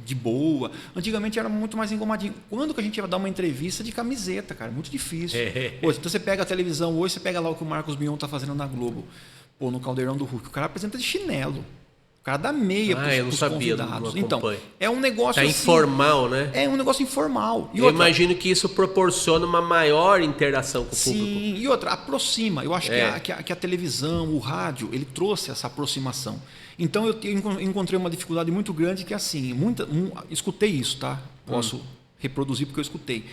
de boa. Antigamente era muito mais engomadinho. Quando que a gente ia dar uma entrevista de camiseta, cara? Muito difícil. Então você pega a televisão hoje, você pega lá o que o Marcos Mion está fazendo na Globo, no Caldeirão do Hulk. O cara apresenta de chinelo. O cara dá meia para os convidados. Então, é um negócio assim, informal, né? É um negócio informal. Eu imagino que isso proporciona uma maior interação com o público. Sim, e outra, aproxima. Eu acho que a televisão, o rádio, ele trouxe essa aproximação. Então, eu encontrei uma dificuldade muito grande que é assim, escutei isso, tá? Posso reproduzir porque eu escutei.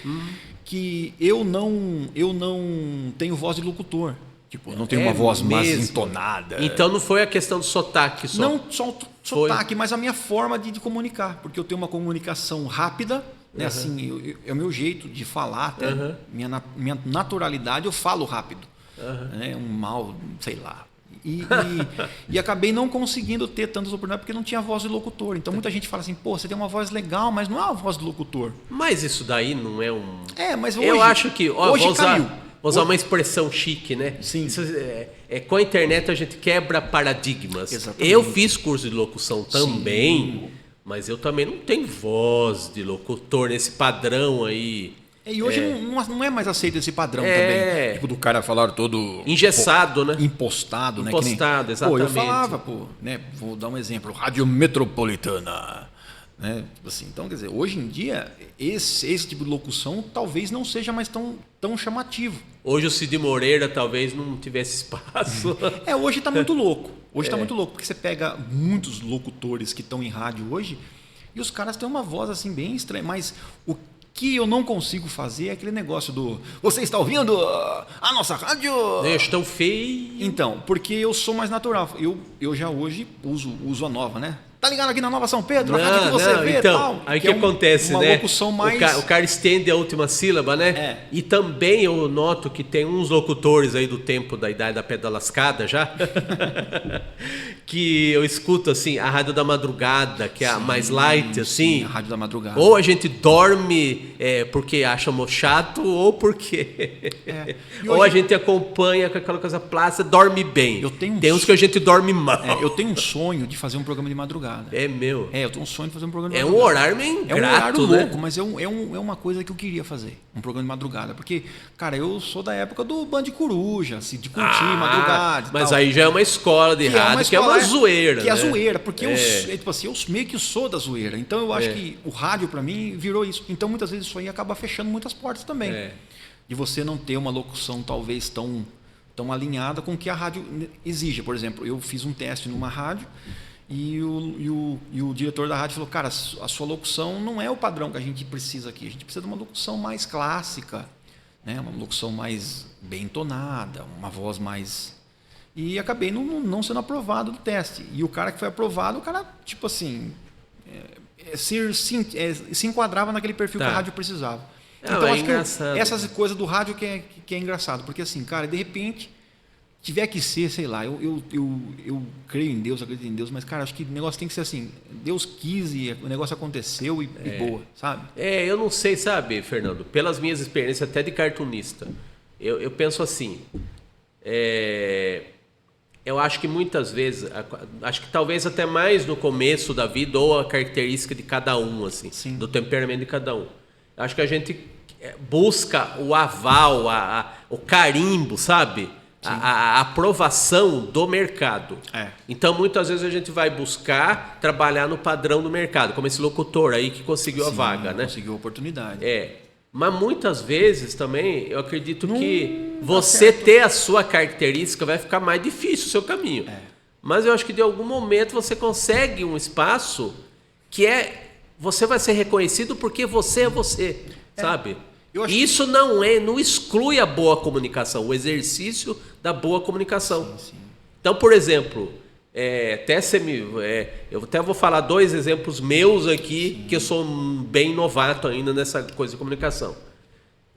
Que eu não tenho voz de locutor. Tipo, não tenho uma voz mais entonada. Então não foi a questão do sotaque só? Não só o sotaque, mas a minha forma de comunicar. Porque eu tenho uma comunicação rápida, né? Assim, é o meu jeito de falar, até minha naturalidade, eu falo rápido. Né? Sei lá. E acabei não conseguindo ter tantas oportunidades porque não tinha voz de locutor. Então muita gente fala assim, pô, você tem uma voz legal, mas não é uma voz de locutor. Mas isso daí não é um... mas hoje... Eu acho que... hoje caiu. Vou usar uma expressão chique, né? Sim. Isso, com a internet a gente quebra paradigmas. Exatamente. Eu fiz curso de locução também, mas eu também não tenho voz de locutor nesse padrão aí E hoje não é mais aceito esse padrão também. Tipo, do cara falar todo... engessado, né? Impostado, né? Impostado, exatamente. Eu falava, né? Vou dar um exemplo. Rádio Metropolitana. Né? Assim, então, quer dizer, hoje em dia, esse tipo de locução talvez não seja mais tão chamativo. Hoje o Cid Moreira talvez não tivesse espaço. Hoje está muito louco. Hoje está muito louco, porque você pega muitos locutores que estão em rádio hoje e os caras têm uma voz assim bem estranha. Mas o que eu não consigo fazer é aquele negócio do... Você está ouvindo a nossa rádio? Eu estou feio. Então, porque eu sou mais natural. Eu já hoje uso a nova, né? Tá ligado aqui na Nova São Pedro? A rádio que você vê então, tal. aí que acontece, uma né? Locução mais... O cara estende a última sílaba, né? E também eu noto que tem uns locutores aí do tempo da idade da pedra lascada já, que eu escuto assim, a rádio da madrugada, que é a mais light, assim. Sim, a rádio da madrugada. Ou a gente dorme porque acha chato, ou porque... Ou a gente acompanha com aquela coisa plástica, dorme bem. Tem uns que a gente dorme mal. Eu tenho um sonho de fazer um programa de madrugada. É meu. Eu tenho um sonho de fazer um programa de madrugada. É um horário meio ingrato, é um horário louco, né? mas é uma coisa que eu queria fazer. Um programa de madrugada. Porque, cara, eu sou da época do Band Coruja, assim, de curtir madrugada e mas tal. aí já é uma escola de rádio, que é uma zoeira. Que é a zoeira, porque tipo assim, eu meio que sou da zoeira. Então eu acho que o rádio, pra mim, virou isso. Então muitas vezes isso aí acaba fechando muitas portas também. De você não ter uma locução talvez tão alinhada com o que a rádio exige. Por exemplo, eu fiz um teste numa rádio e o diretor da rádio falou, cara, a sua locução não é o padrão que a gente precisa aqui. A gente precisa de uma locução mais clássica, né? Uma locução mais bem entonada, uma voz mais... E acabei não sendo aprovado do teste. E o cara que foi aprovado, o cara, tipo assim, se enquadrava naquele perfil que a rádio precisava. Então, acho que essas coisas do rádio que é engraçado. Porque assim, cara, de repente... tiver que ser, sei lá, eu creio em Deus, acredito em Deus, mas, cara, acho que o negócio tem que ser assim, Deus quis e o negócio aconteceu e boa, sabe? Eu não sei, sabe, Fernando, pelas minhas experiências até de cartunista, eu penso assim, eu acho que muitas vezes, acho que talvez até mais no começo da vida, ou a característica de cada um, assim, do temperamento de cada um. Acho que a gente busca o aval, o carimbo, sabe? A aprovação do mercado. Então, muitas vezes a gente vai buscar trabalhar no padrão do mercado, como esse locutor aí que conseguiu a vaga, né? Conseguiu a oportunidade. Mas muitas vezes também, eu acredito que você ter a sua característica vai ficar mais difícil o seu caminho. Mas eu acho que de algum momento você consegue um espaço que você vai ser reconhecido porque você é você, sabe? Isso não exclui a boa comunicação, o exercício da boa comunicação. Então, por exemplo, eu até vou falar 2 exemplos meus aqui, que eu sou bem novato ainda nessa coisa de comunicação.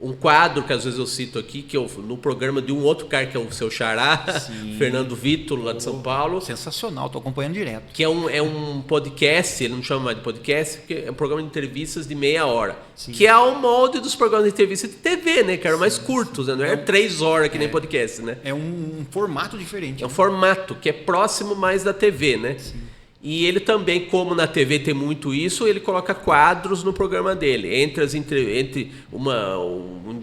Um quadro que às vezes eu cito aqui, que no programa de um outro cara que é o seu xará, Fernando Vitor, lá de São Paulo. Sensacional, estou acompanhando direto. Que é um podcast, ele não chama mais de podcast, porque é um programa de entrevistas de meia hora. Que é ao molde dos programas de entrevista de TV, né? Que eram mais curtos, né? Não é 3 horas que nem podcast, né? É um formato diferente. É um formato que é próximo mais da TV, né? E ele também, como na TV tem muito isso, ele coloca quadros no programa dele.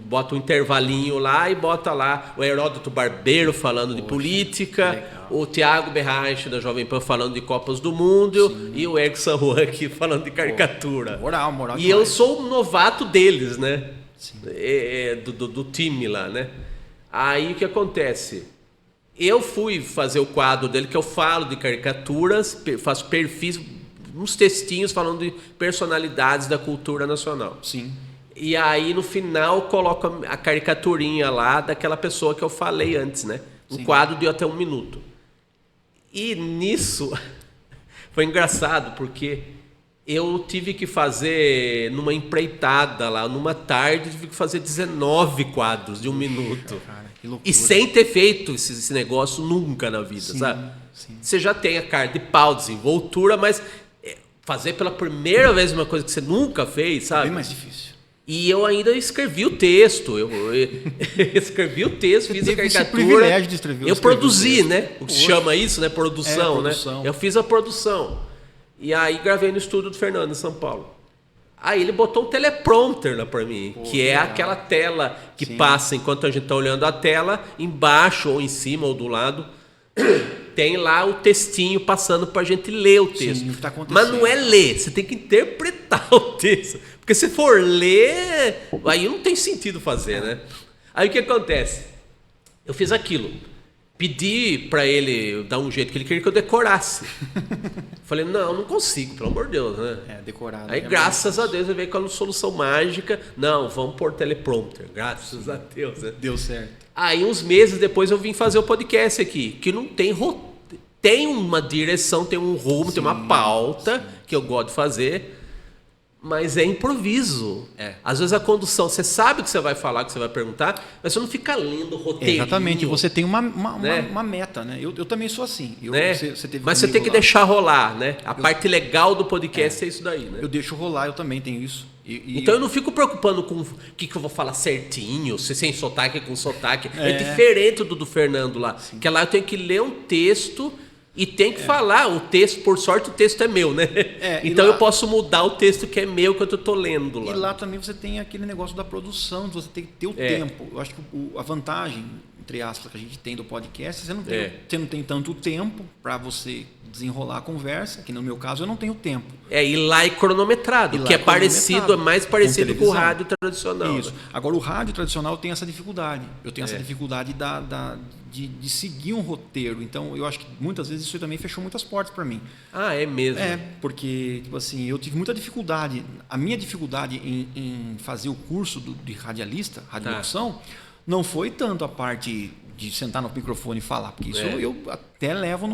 Bota um intervalinho lá e bota lá o Heródoto Barbeiro falando de política, o Tiago Berrache da Jovem Pan falando de Copas do Mundo e o Eric San Juan aqui falando de caricatura. Moral e demais. eu sou um novato deles, né? Do time lá, né? Aí o que acontece? Eu fui fazer o quadro dele, que eu falo de caricaturas, faço perfis, uns textinhos falando de personalidades da cultura nacional. E aí, no final, coloco a caricaturinha lá daquela pessoa que eu falei antes, né? Um quadro de até 1 minuto. E nisso, foi engraçado, porque eu tive que fazer, numa empreitada lá, numa tarde, tive que fazer 19 quadros de 1 minuto. E sem ter feito esse negócio nunca na vida, sabe? Você já tem a cara de pau, desenvoltura, mas fazer pela primeira vez uma coisa que você nunca fez, sabe? É bem mais difícil. E eu ainda escrevi o texto. Eu escrevi o texto, fiz a caricatura. Esse privilégio de escrever. Eu produzi, né? O que se chama isso, né? Produção, né? Eu fiz a produção. E aí gravei no estúdio do Fernando, em São Paulo. Aí ele botou um teleprompter lá para mim, que é aquela tela que passa enquanto a gente está olhando a tela, embaixo ou em cima ou do lado, tem lá o textinho passando para a gente ler o texto. Sim, o que tá acontecendo. Mas não é ler, você tem que interpretar o texto. Porque se for ler, aí não tem sentido fazer, né? Aí o que acontece? Eu fiz aquilo. Pedi para ele dar um jeito, que ele queria que eu decorasse. Falei, não consigo, pelo amor de Deus, né? Decorado. Aí, graças a Deus, eu veio com a solução mágica. Não, vamos pôr teleprompter. Graças a Deus, né? Deu certo. Aí, uns meses depois, eu vim fazer o podcast aqui, que não tem tem uma direção, tem um rumo, tem uma pauta que eu gosto de fazer, mas é improviso. Às vezes a condução, você sabe o que você vai falar, o que você vai perguntar, mas você não fica lendo o roteiro. Exatamente, você tem uma meta, né? Eu também sou assim. Mas você tem que deixar rolar, né? A parte legal do podcast é isso daí, né? Eu deixo rolar, eu também tenho isso. Então eu não fico preocupando com o que eu vou falar certinho, se sem sotaque, com sotaque. É diferente do Fernando lá. Sim. Que lá eu tenho que ler um texto e tem que falar o texto. Por sorte o texto é meu, né? Então lá, eu posso mudar o texto que é meu que eu estou lendo lá. E lá também você tem aquele negócio da produção, você tem que ter o tempo. Eu acho que a vantagem, entre aspas, que a gente tem do podcast, você não tem tanto tempo para você desenrolar a conversa, que no meu caso eu não tenho tempo. E lá é cronometrado, que é parecido, é mais parecido com o rádio tradicional. Isso. Né? Agora o rádio tradicional tem essa dificuldade. Eu tenho essa dificuldade de seguir um roteiro. Então eu acho que muitas vezes isso também fechou muitas portas para mim. Ah, é mesmo? Porque tipo assim, eu tive muita dificuldade. A minha dificuldade em fazer o curso de radialista, radiolocução, não foi tanto a parte de sentar no microfone e falar, porque isso eu até levo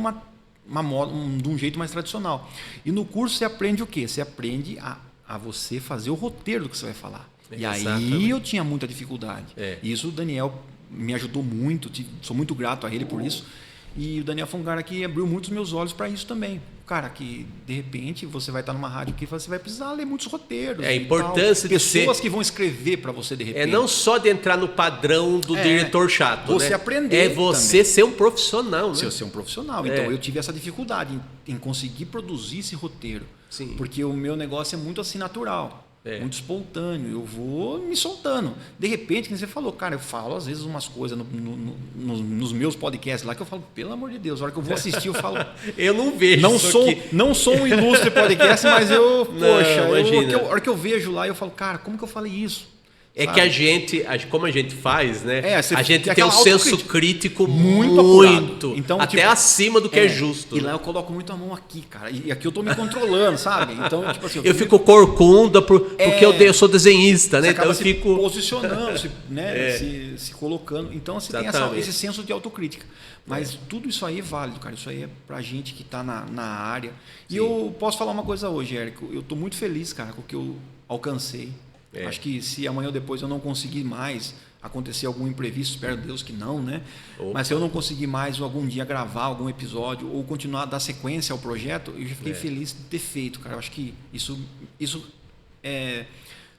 de um jeito mais tradicional. E no curso você aprende o quê? Você aprende a você fazer o roteiro do que você vai falar. Exatamente. E aí eu tinha muita dificuldade. E isso o Daniel me ajudou muito, sou muito grato a ele por isso. E o Daniel foi um cara que abriu muitos meus olhos para isso também. Cara, que de repente você vai estar numa rádio que você vai precisar ler muitos roteiros. A importância de pessoas que vão escrever para você de repente. Não só de entrar no padrão do diretor chato. Você aprender. É você ser um profissional, né? Ser um profissional. Então eu tive essa dificuldade em conseguir produzir esse roteiro. Sim. Porque o meu negócio é muito assim natural. Muito espontâneo, eu vou me soltando. De repente, como você falou, cara, eu falo às vezes umas coisas nos meus podcasts lá que eu falo, pelo amor de Deus, a hora que eu vou assistir eu falo... eu não vejo não sou um ilustre podcast, mas a hora que eu vejo lá, eu falo, cara, como que eu falei isso? Sabe? Que a gente, como a gente faz, né? A gente tem um senso crítico muito então, até acima do que é justo. E lá eu coloco muito a mão aqui, cara. E aqui eu tô me controlando, sabe? Então, tipo assim, eu fico corcunda porque eu sou desenhista, né? Então eu fico posicionando, se colocando. Então você tem esse senso de autocrítica. Mas tudo isso aí é válido, cara. Isso aí é pra gente que tá na área. E eu posso falar uma coisa hoje, Érico. Eu tô muito feliz, cara, com o que eu alcancei. Acho que se amanhã ou depois eu não conseguir mais acontecer algum imprevisto, espero Deus que não, né? Mas se eu não conseguir mais algum dia gravar algum episódio ou continuar a dar sequência ao projeto, eu já fiquei feliz de ter feito, cara. Eu acho que isso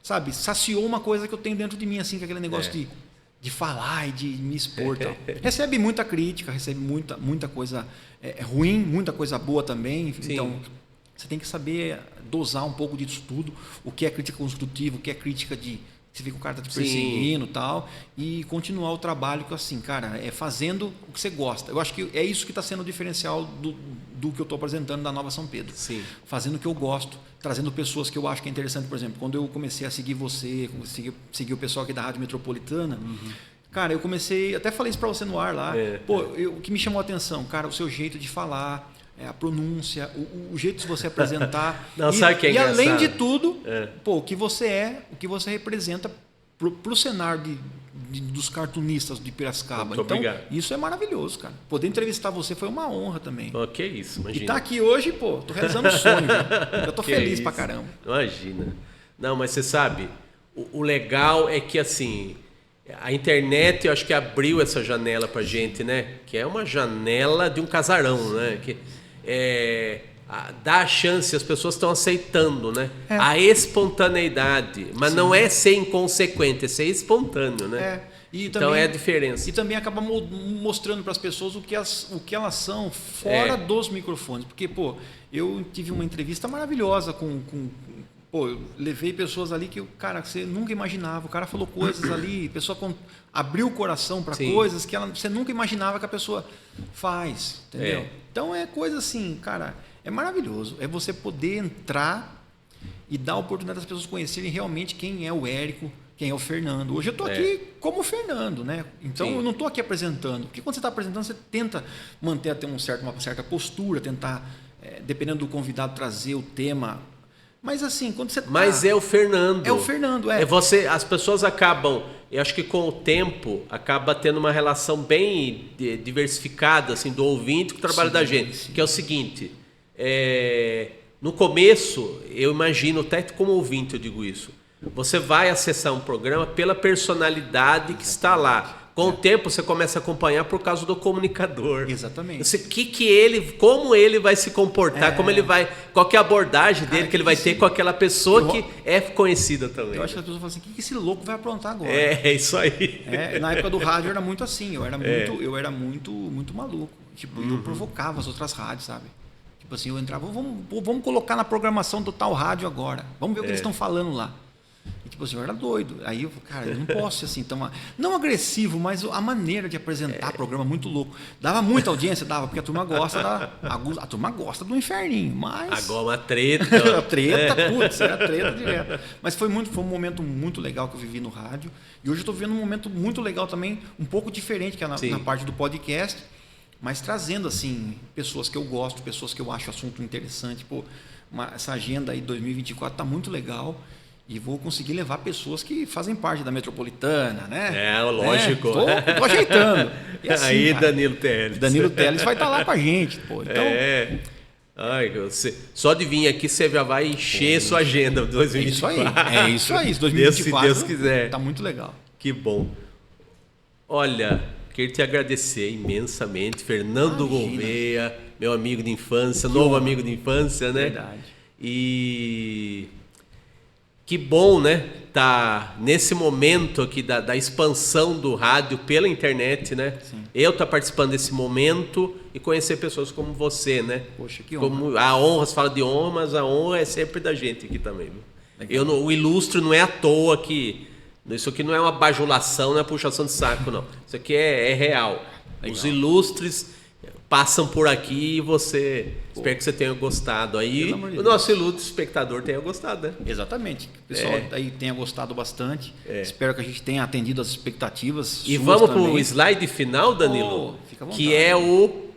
sabe, saciou uma coisa que eu tenho dentro de mim, assim, que é aquele negócio de falar e de me expor. Tal. Recebe muita crítica, recebe muita coisa ruim, muita coisa boa também. Sim. Então, você tem que saber dosar um pouco disso tudo, o que é crítica construtiva, o que é crítica de você vê que o cara está te perseguindo e tal, e continuar o trabalho que, assim, cara, fazendo o que você gosta. Eu acho que é isso que está sendo o diferencial do que eu estou apresentando da Nova São Pedro. Sim. Fazendo o que eu gosto, trazendo pessoas que eu acho que é interessante. Por exemplo, quando eu comecei a seguir você, seguir o pessoal aqui da Rádio Metropolitana, cara, eu comecei, até falei isso para você no ar lá, o que me chamou a atenção, cara, o seu jeito de falar, a pronúncia, o jeito de você apresentar. Não, sabe que é engraçado? Além de tudo, o que você é, o que você representa para o cenário dos cartunistas de Piracicaba. Muito então, obrigado. Isso é maravilhoso, cara. Poder entrevistar você foi uma honra também. Que isso, imagina. E tá aqui hoje, tô realizando um sonho. Eu tô feliz pra caramba. Imagina. Não, mas você sabe, o legal é que, assim, a internet, eu acho que abriu essa janela pra gente, né? Que é uma janela de um casarão, né? Que dá a chance, as pessoas estão aceitando, né? A espontaneidade, mas não é ser inconsequente, é ser espontâneo, né? Então também, é a diferença. E também acaba mostrando para as pessoas o que elas são fora dos microfones. Porque, eu tive uma entrevista maravilhosa com Pô, eu levei pessoas ali que, cara, você nunca imaginava. O cara falou coisas ali, a pessoa abriu o coração para coisas que você nunca imaginava que a pessoa faz, entendeu? Então é coisa assim, cara, é maravilhoso. É você poder entrar e dar a oportunidade das pessoas conhecerem realmente quem é o Érico, quem é o Fernando. Hoje eu estou aqui como Fernando, né? Então eu não estou aqui apresentando. Porque quando você está apresentando, você tenta manter até uma certa postura, tentar, dependendo do convidado, trazer o tema. Mas assim, quando você Mas é o Fernando. É o Fernando, as pessoas acabam, eu acho que com o tempo, acaba tendo uma relação bem diversificada, assim, do ouvinte com o trabalho da gente. Sim. Que é o seguinte, no começo, eu imagino, até como ouvinte eu digo isso, você vai acessar um programa pela personalidade que está lá. Com o tempo você começa a acompanhar por causa do comunicador. Exatamente. Como ele vai se comportar, como ele vai, qual que é a abordagem dele que ele vai ter com aquela pessoa que é conhecida também. Eu acho que as pessoas falam assim, o que esse louco vai aprontar agora? É isso aí. Na época do rádio era muito assim, eu era muito maluco. Tipo, eu provocava as outras rádios, sabe? Tipo assim, eu entrava, vamos colocar na programação do tal rádio agora. Vamos ver o que eles estão falando lá. E tipo assim, eu era doido. Aí eu falei, cara, eu não posso ser assim tão... Não agressivo, mas a maneira de apresentar programa muito louco. Dava muita audiência, porque a turma gosta a turma gosta do inferninho, mas... Agora uma treta. Treta, putz, era treta direto. Mas foi um momento muito legal que eu vivi no rádio. E hoje eu estou vivendo um momento muito legal também, um pouco diferente, que é na parte do podcast, mas trazendo assim, pessoas que eu gosto, pessoas que eu acho assunto interessante. Pô, essa agenda aí 2024 está muito legal. E vou conseguir levar pessoas que fazem parte da Metropolitana, né? Lógico. Tô ajeitando. E assim, aí, cara, Danilo Teles vai estar lá com a gente. Pô. Então, Ai, só de vir aqui você já vai encher sua agenda 2024. É isso aí. 2024, se Deus quiser. Tá muito legal. Que bom. Olha, quero te agradecer imensamente. Fernando Gouveia, meu amigo de infância, novo amigo de infância, né? Verdade. E... que bom, né? Tá nesse momento aqui da expansão do rádio pela internet, né? Sim. Eu estou participando desse momento e conhecer pessoas como você, né? Poxa, que honra. A honra, você fala de honra, mas a honra é sempre da gente aqui também. Viu? O ilustre não é à toa que... Isso aqui não é uma bajulação, não é puxação de saco, não. Isso aqui é real. Legal. Os ilustres passam por aqui e você... Espero que você tenha gostado. Aí o nosso ilustre espectador tenha gostado, né? Exatamente. O pessoal aí tenha gostado bastante. Espero que a gente tenha atendido as expectativas. E vamos para o slide final, Danilo, fica à vontade, que é o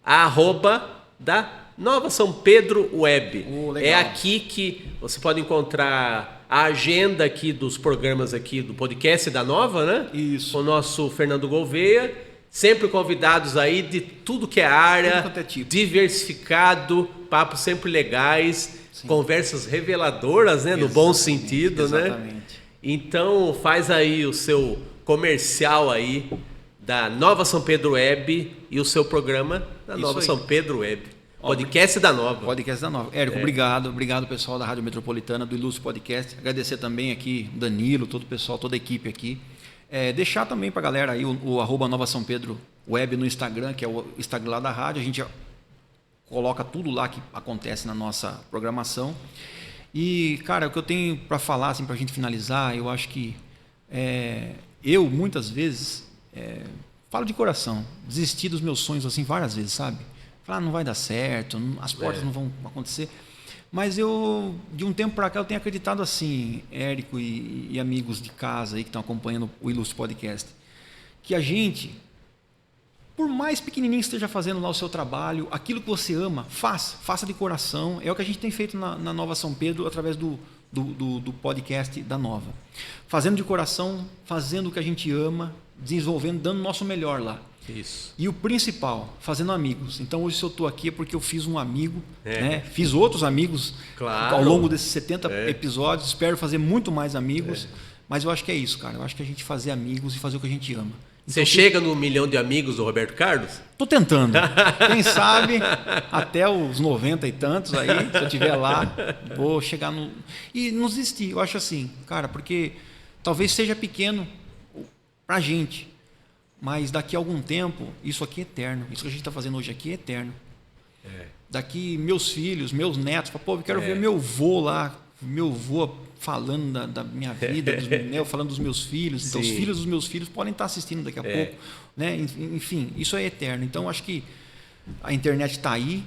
@ da Nova São Pedro Web. É aqui que você pode encontrar a agenda aqui dos programas aqui do podcast da Nova, né? Isso. Com o nosso Fernando Gouveia. Sempre convidados aí de tudo que é área, diversificado, papos sempre legais, conversas reveladoras, né? No bom sentido, exatamente. Né? Então faz aí o seu comercial aí da Nova São Pedro Web e o seu programa da Nova São Pedro Web. Podcast da Nova. Podcast da Nova. Érico, obrigado pessoal da Rádio Metropolitana, do Ilustre Podcast. Agradecer também aqui Danilo, todo o pessoal, toda a equipe aqui. Deixar também para a galera aí o @ Nova São Pedro Web no Instagram, que é o Instagram lá da rádio. A gente coloca tudo lá que acontece na nossa programação. E, cara, o que eu tenho para falar, assim, para a gente finalizar, eu acho que eu, muitas vezes, falo de coração, desisti dos meus sonhos assim várias vezes, sabe? Falar, não vai dar certo, as portas não vão acontecer. Mas eu, de um tempo para cá, eu tenho acreditado assim, Érico e amigos de casa aí que estão acompanhando o Ilustre Podcast, que a gente, por mais pequenininho que esteja fazendo lá o seu trabalho, aquilo que você ama, faça de coração. É o que a gente tem feito na Nova São Pedro através do podcast da Nova. Fazendo de coração, fazendo o que a gente ama, desenvolvendo, dando o nosso melhor lá. Isso. E o principal, fazendo amigos. Então hoje se eu estou aqui é porque eu fiz um amigo, né? Fiz outros amigos ao longo desses 70 episódios, espero fazer muito mais amigos, mas eu acho que é isso, cara. Eu acho que a gente fazer amigos e fazer o que a gente ama. Então, você chega no 1 milhão de amigos do Roberto Carlos? Tô tentando. Quem sabe até os 90 e tantos aí, se eu estiver lá, vou chegar no... E não desistir, eu acho assim, cara, porque talvez seja pequeno pra gente, mas daqui a algum tempo, isso aqui é eterno. Isso que a gente está fazendo hoje aqui é eterno. Daqui meus filhos, meus netos, pô, eu quero ver meu avô lá meu avô falando da minha vida, falando dos meus filhos. Então, Sim. os filhos dos meus filhos podem estar assistindo daqui a pouco. Né? Enfim, isso é eterno. Então, acho que a internet está aí,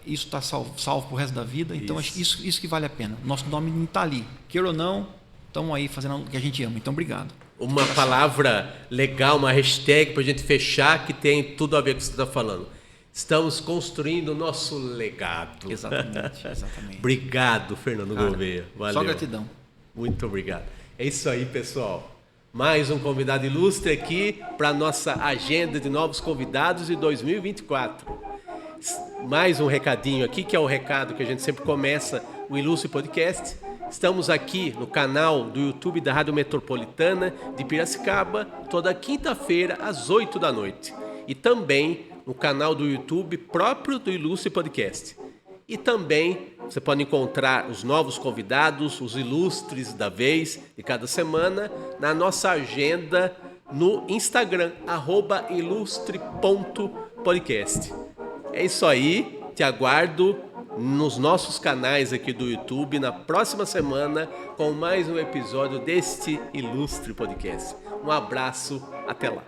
isso está salvo para o resto da vida. Então, acho que isso que vale a pena. Nosso nome não está ali. Queira ou não, estamos aí fazendo o que a gente ama. Então, obrigado. Uma palavra legal, uma hashtag para a gente fechar que tem tudo a ver com o que você está falando. Estamos construindo o nosso legado. Exatamente. Obrigado, Fernando Gouveia. Valeu. Só gratidão. Muito obrigado. É isso aí, pessoal. Mais um convidado ilustre aqui para a nossa agenda de novos convidados de 2024. Mais um recadinho aqui, que é o recado que a gente sempre começa o Ilustre Podcast. Estamos aqui no canal do YouTube da Rádio Metropolitana de Piracicaba, toda quinta-feira, às 8 da noite. E também no canal do YouTube próprio do Ilustre Podcast. E também você pode encontrar os novos convidados, os ilustres da vez, de cada semana, na nossa agenda no Instagram, @ilustre.podcast. É isso aí, te aguardo nos nossos canais aqui do YouTube na próxima semana com mais um episódio deste Ilustre Podcast. Um abraço, até lá.